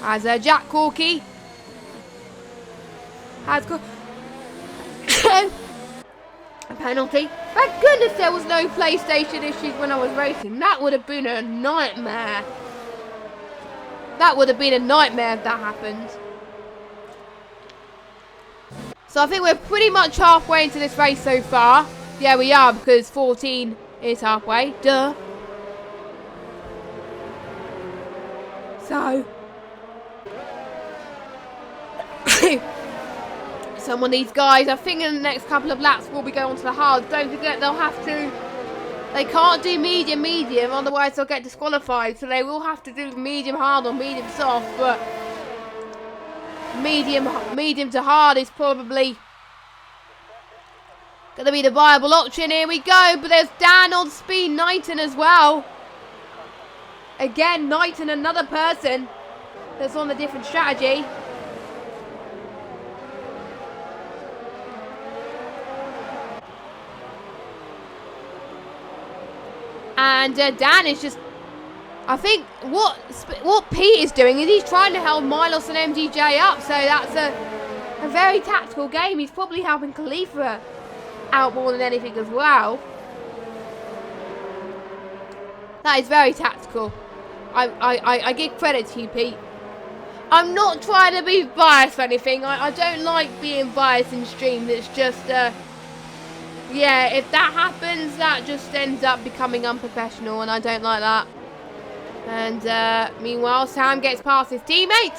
As Jack Corky has got a penalty. Thank goodness there was no PlayStation issues when I was racing. That would have been a nightmare. That would have been a nightmare if that happened. So I think we're pretty much halfway into this race so far. Yeah, we are, because 14 is halfway. Duh. So some of these guys, I think in the next couple of laps will be going on to the hard. Don't forget they can't do medium, otherwise they'll get disqualified. So they will have to do medium hard or medium soft, but medium to hard is probably going to be the viable option. Here we go, but there's Dan on speed, Knighton as well. Again, Knighton, another person that's on a different strategy. And Dan is just, I think what Pete is doing is he's trying to help Milos and MDJ up. So that's a very tactical game. He's probably helping Khalifa out more than anything as well. That is very tactical. I give credit to you, Pete. I'm not trying to be biased or anything. I don't like being biased in stream. It's just, yeah, if that happens, that just ends up becoming unprofessional, and I don't like that. And meanwhile, Sam gets past his teammate,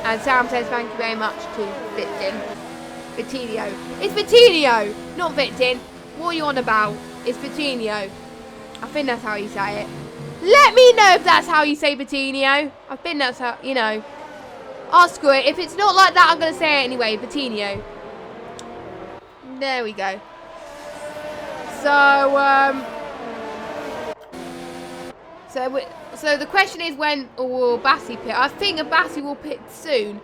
and Sam says thank you very much to Vitinho. It's Vitinho, not Vitin. What are you on about? It's Vitinho. I think that's how you say it. Let me know if that's how you say Vitinho. I think that's how, you know. Oh, screw it. If it's not like that, I'm going to say it anyway. Vitinho. There we go. So the question is, when will Bassi pit? I think Abassi will pit soon.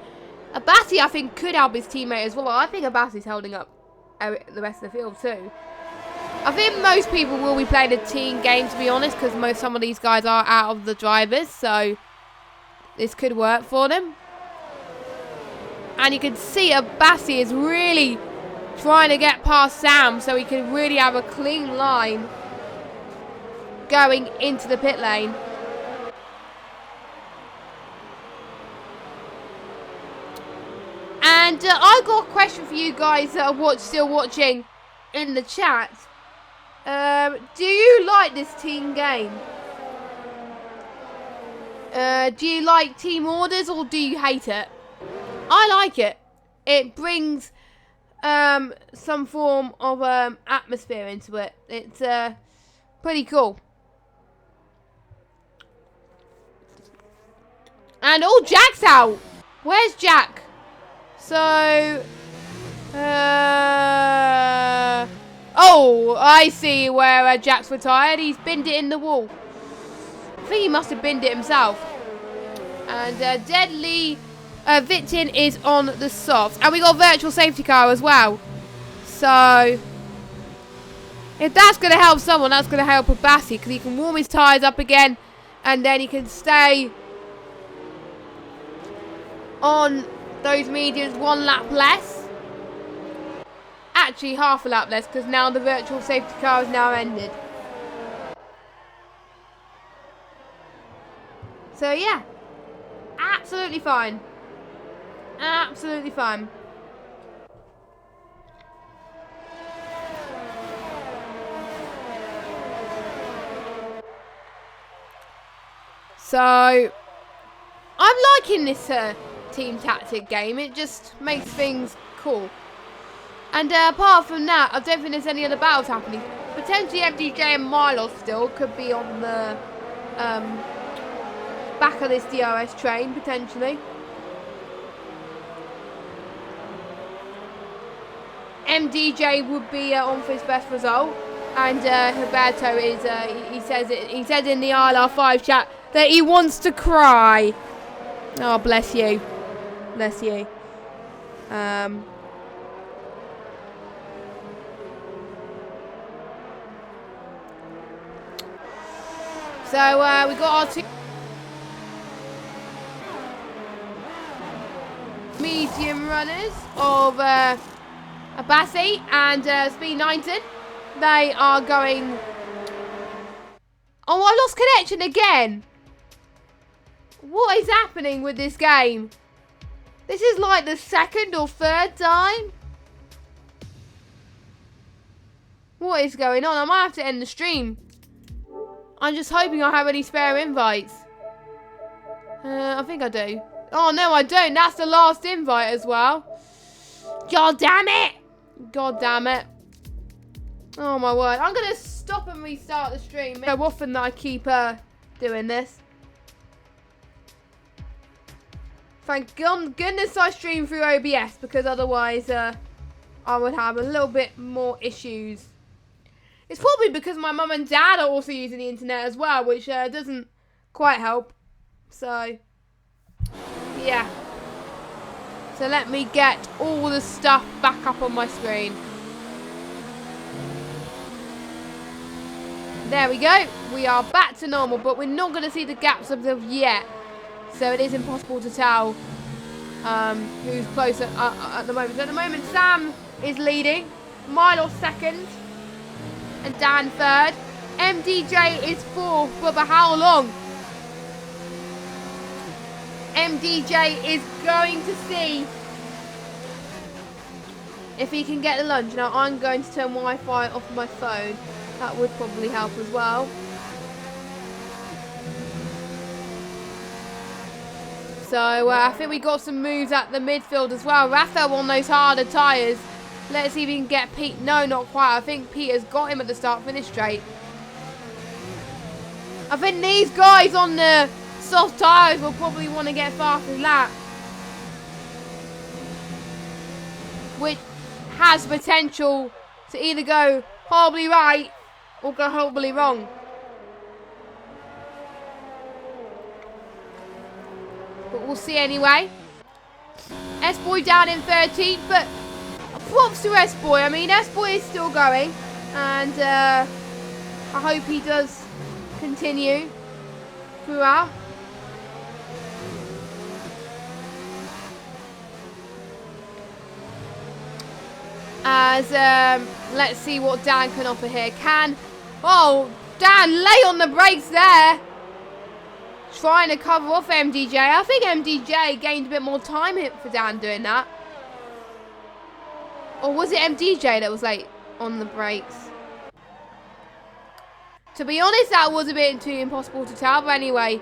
Abassi, I think, could help his teammate as well. I think Abassi's holding up the rest of the field too. I think most people will be playing a team game, to be honest, because some of these guys are out of the drivers, so this could work for them. And you can see Abassi is really trying to get past Sam so he can really have a clean line going into the pit lane. And I got a question for you guys that are still watching in the chat. Do you like this team game? Do you like team orders, or do you hate it? I like it. It brings some form of atmosphere into it. It's pretty cool. And oh, Jack's out. Where's Jack? So, oh, I see where Jack's retired. He's binned it in the wall. I think he must have binned it himself. And Deadly Vitin is on the soft. And we got virtual safety car as well. So, if that's going to help someone, that's going to help Abassi, because he can warm his tyres up again. And then he can stay on those mediums 1 lap less. Actually, half a lap less, because now the virtual safety car has now ended. So yeah, absolutely fine. Absolutely fine. So, I'm liking this team tactic game. It just makes things cool. And apart from that, I don't think there's any other battles happening. Potentially MDJ and Milos still could be on the back of this DRS train, potentially. MDJ would be on for his best result. And Roberto is, he said in the ILR5 chat that he wants to cry. Oh, bless you. Bless you. So we got our 2 medium runners of Abassi and Speed 19. They are going... Oh, I lost connection again. What is happening with this game? This is like the 2nd or 3rd time. What is going on? I might have to end the stream. I'm just hoping I have any spare invites. I think I do. Oh, no, I don't. That's the last invite as well. God damn it. God damn it. Oh, my word. I'm going to stop and restart the stream. So often that I keep doing this. Thank goodness I stream through OBS, because otherwise I would have a little bit more issues. It's probably because my mum and dad are also using the internet as well, which doesn't quite help. So, yeah. So let me get all the stuff back up on my screen. There we go. We are back to normal, but we're not going to see the gaps of them yet. So it is impossible to tell who's closer at the moment. So at the moment, Sam is leading. Milos 2nd. And Dan 3rd. MDJ is 4th, but for how long? MDJ is going to see if he can get the lunch. Now I'm going to turn Wi-Fi off my phone. That would probably help as well. So I think we got some moves at the midfield as well. Raphael on those harder tyres. Let's see if we can get Pete. No, not quite. I think Pete has got him at the start finish straight. I think these guys on the soft tyres will probably want to get fastest lap. Which has potential to either go horribly right or go horribly wrong. But we'll see anyway. S-Boy down in 13th, but props to S-Boy. I mean, S-Boy is still going, and I hope he does continue throughout. As let's see what Dan can offer here. Dan lay on the brakes there, trying to cover off MDJ. I think MDJ gained a bit more time for Dan doing that. Or was it MDJ that was late on the brakes? To be honest, that was a bit too impossible to tell. But anyway,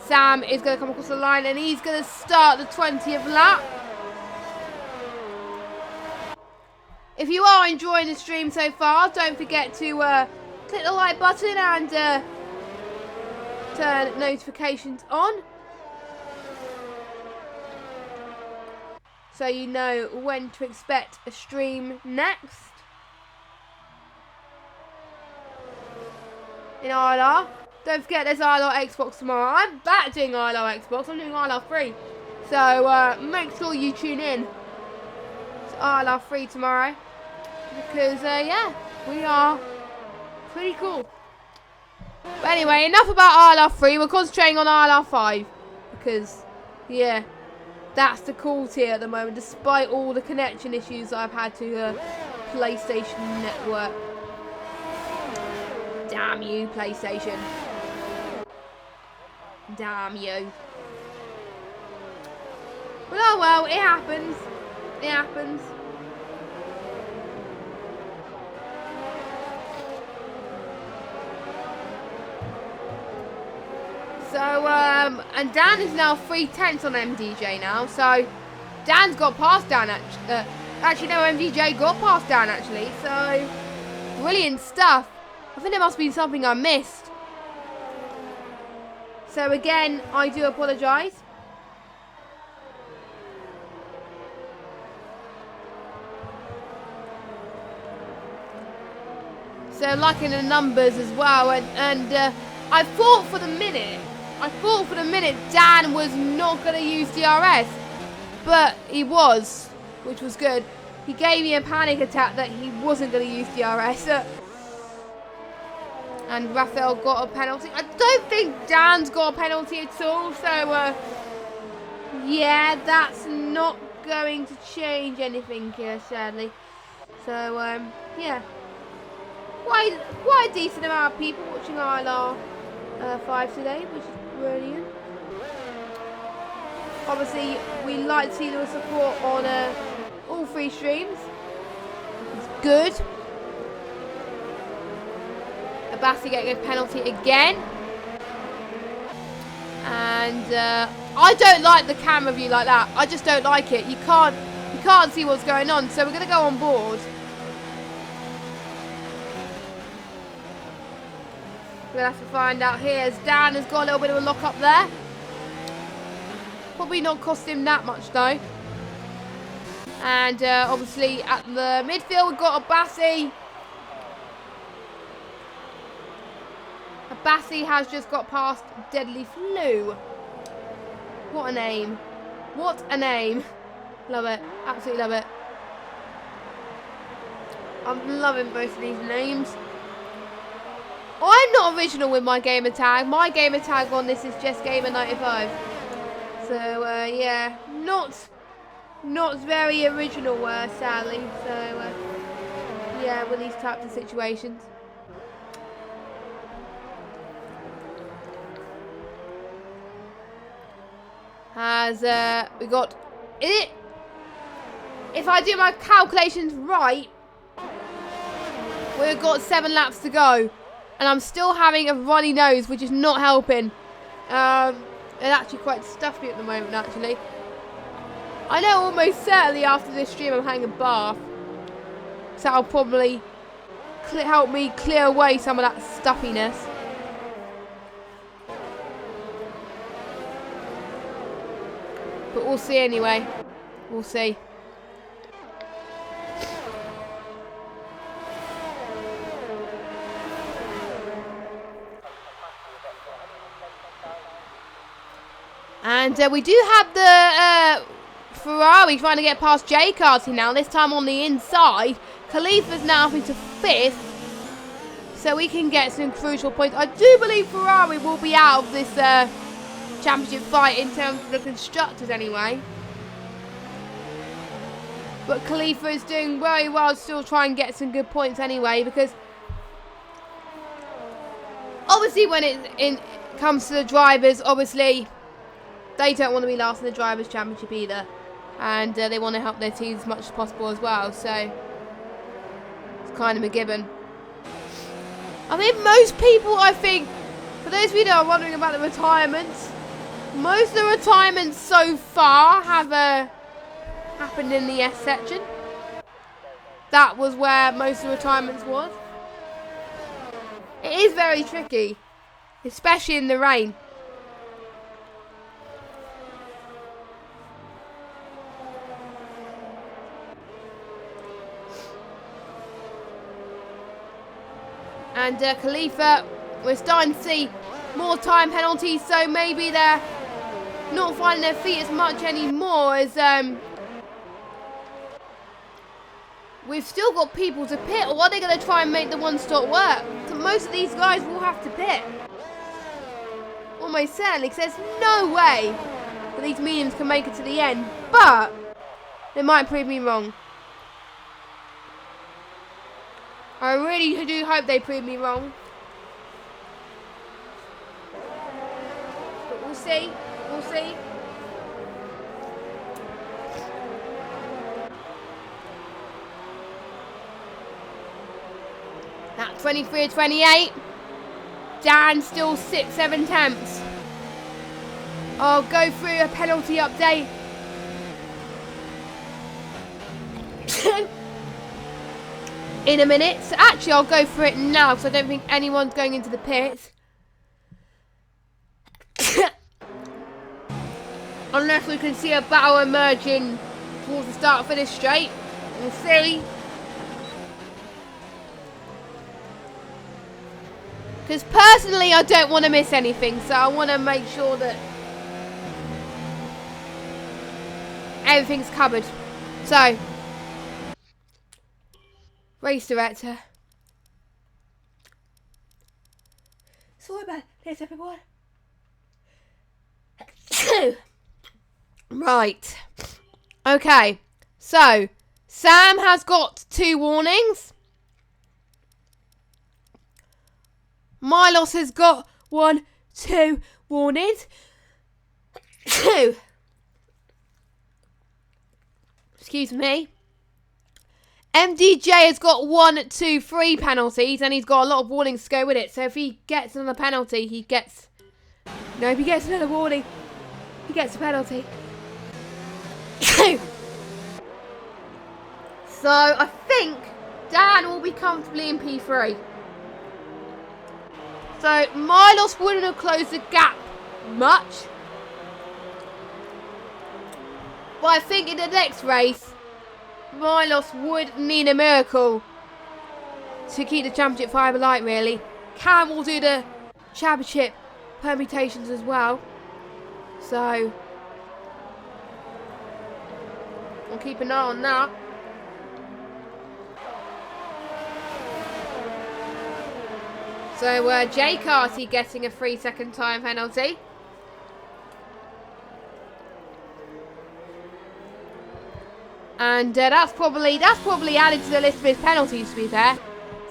Sam is going to come across the line and he's going to start the 20th lap. If you are enjoying the stream so far, don't forget to click the like button and turn notifications on, so you know when to expect a stream next in ILR. Don't forget there's ILR Xbox tomorrow. I'm back doing ILR Xbox. I'm doing ILR3. So make sure you tune in to ILR3 tomorrow. Because, yeah, we are pretty cool. But anyway, enough about ILR3. We're concentrating on ILR5. Because, yeah, That's the call tier at the moment, despite all the connection issues I've had to the PlayStation Network. Damn you, PlayStation. Damn you. But oh well, it happens. It happens. So, and Dan is now 3/10 on MDJ now, so Dan's got past Dan, actually no, MDJ got past Dan, actually, so brilliant stuff. I think there must be something I missed. So again, I do apologise. So like in the numbers as well, and I thought for the minute Dan was not going to use DRS, but he was, which was good. He gave me a panic attack that he wasn't going to use DRS. And Raphael got a penalty. I don't think Dan's got a penalty at all, so yeah, that's not going to change anything here, sadly. So yeah, quite a decent amount of people watching ILR5 today, which is brilliant. Obviously, we like to see the support on all 3 streams. It's good. Abassi getting a penalty again. And I don't like the camera view like that. I just don't like it. You can't see what's going on. So we're going to go on board. We're going to have to find out here as Dan has got a little bit of a lock up there. Probably not cost him that much though. And obviously at the midfield we've got Abassi. Abassi has just got past Deadly Flu. What a name. What a name. Love it. Absolutely love it. I'm loving both of these names. I'm not original with my gamer tag. My gamer tag on this is just Gamer95. So yeah, not very original, sadly. So yeah, with these types of situations. As we got it. If I do my calculations right, we've got 7 laps to go, and I'm still having a runny nose, which is not helping. It's actually quite stuffy at the moment, actually. I know almost certainly after this stream I'm having a bath. So that'll probably help me clear away some of that stuffiness. But we'll see anyway. We'll see. And we do have the Ferrari trying to get past J Carty now, this time on the inside. Khalifa's now up into 5th, so we can get some crucial points. I do believe Ferrari will be out of this championship fight in terms of the constructors anyway. But Khalifa is doing very well to still try and get some good points anyway, because obviously when it comes to the drivers, obviously they don't want to be last in the Drivers' Championship either. And they want to help their teams as much as possible as well. So it's kind of a given. I mean, most people, I think, for those of you that are wondering about the retirements, most of the retirements so far have happened in the S section. That was where most of the retirements was. It is very tricky, especially in the rain. And Khalifa, we're starting to see more time penalties, so maybe they're not finding their feet as much anymore as we've still got people to pit, or are they going to try and make the one-stop work? So most of these guys will have to pit. Almost certainly, because there's no way that these mediums can make it to the end, but they might prove me wrong. I really do hope they prove me wrong. But we'll see. We'll see. At 23-28. Dan still 6-7 tenths. I'll go through a penalty update. In a minute. So actually, I'll go for it now because I don't think anyone's going into the pits. Unless we can see a battle emerging towards the start for this straight. We'll see. Because personally, I don't want to miss anything. So I want to make sure that everything's covered. So, race director. Sorry about this, everyone. Right. Okay. So, Sam has got 2 warnings. Milos has got 1, 2 warnings. Excuse me. MDJ has got 1, 2, 3 penalties, and he's got a lot of warnings to go with it. So if he gets another penalty, he gets... No, if he gets another warning, he gets a penalty. So I think Dan will be comfortably in P3. So Milos wouldn't have closed the gap much. But I think in the next race, Milos would need a miracle to keep the championship fibre light, really. Cam will do the championship permutations as well. So we'll keep an eye on that. So Jay Carty getting a 3-second time penalty. And that's probably added to the list of his penalties, to be fair.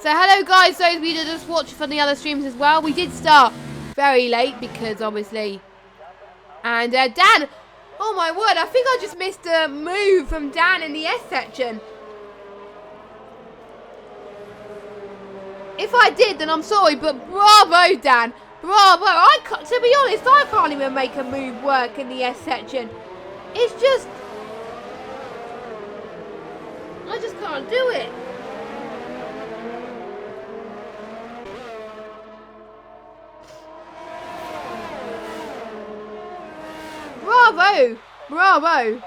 So hello guys, those of you that just watch from the other streams as well. We did start very late because obviously. And Dan, oh my word, I think I just missed a move from Dan in the S section. If I did, then I'm sorry, but bravo, Dan. Bravo. To be honest, I can't even make a move work in the S section. It's just... I just can't do it. Bravo. Bravo.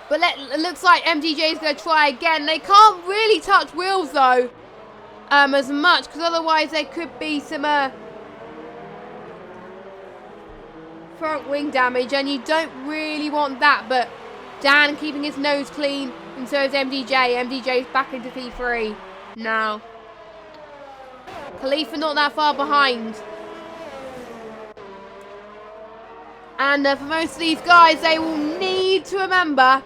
But it looks like MDJ is going to try again. They can't really touch wheels, though, as much, because otherwise there could be some front wing damage, and you don't really want that. But Dan keeping his nose clean, and so is MDJ. MDJ's back into P3 now. Khalifa not that far behind. And for most of these guys, they will need to remember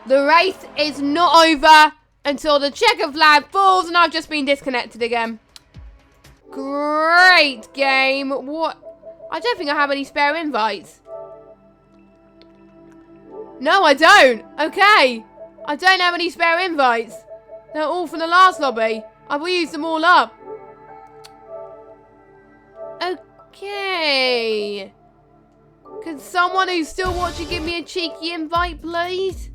the race is not over until the checker flag falls, and I've just been disconnected again. Great game. What? I don't think I have any spare invites. No, I don't. Okay. I don't have any spare invites. They're all from the last lobby. I've used them all up. Okay. Can someone who's still watching give me a cheeky invite, please?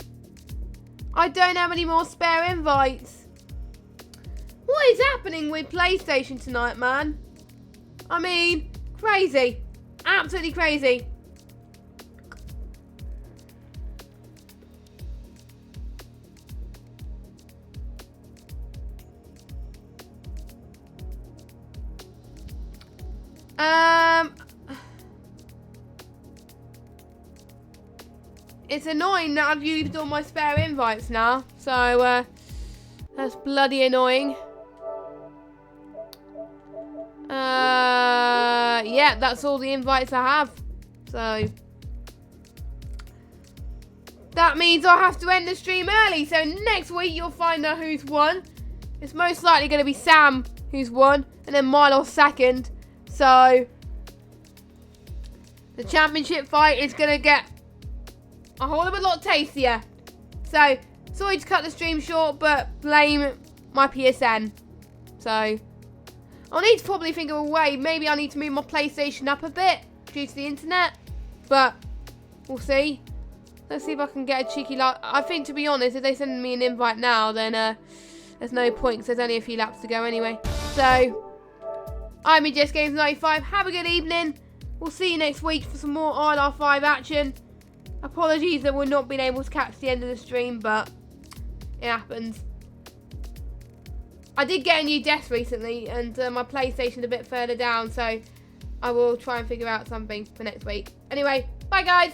I don't have any more spare invites. What is happening with PlayStation tonight, man? I mean, crazy. Absolutely crazy. It's annoying that I've used all my spare invites now, so that's bloody annoying. yeah, that's all the invites I have. So that means I'll have to end the stream early. So next week you'll find out who's won. It's most likely going to be Sam who's won, and then Milo's second. So the championship fight is going to get a whole lot tastier. So sorry to cut the stream short, but blame my PSN. So I'll need to probably think of a way. Maybe I need to move my PlayStation up a bit due to the internet, but we'll see. Let's see if I can get a cheeky lap. I think, to be honest, if they send me an invite now, then there's no point because there's only a few laps to go anyway. So I'm IndyJustGames95. Have a good evening. We'll see you next week for some more ILR5 action. Apologies that we're not being able to catch the end of the stream, but it happens. I did get a new desk recently, and my PlayStation's a bit further down, so I will try and figure out something for next week. Anyway, bye guys!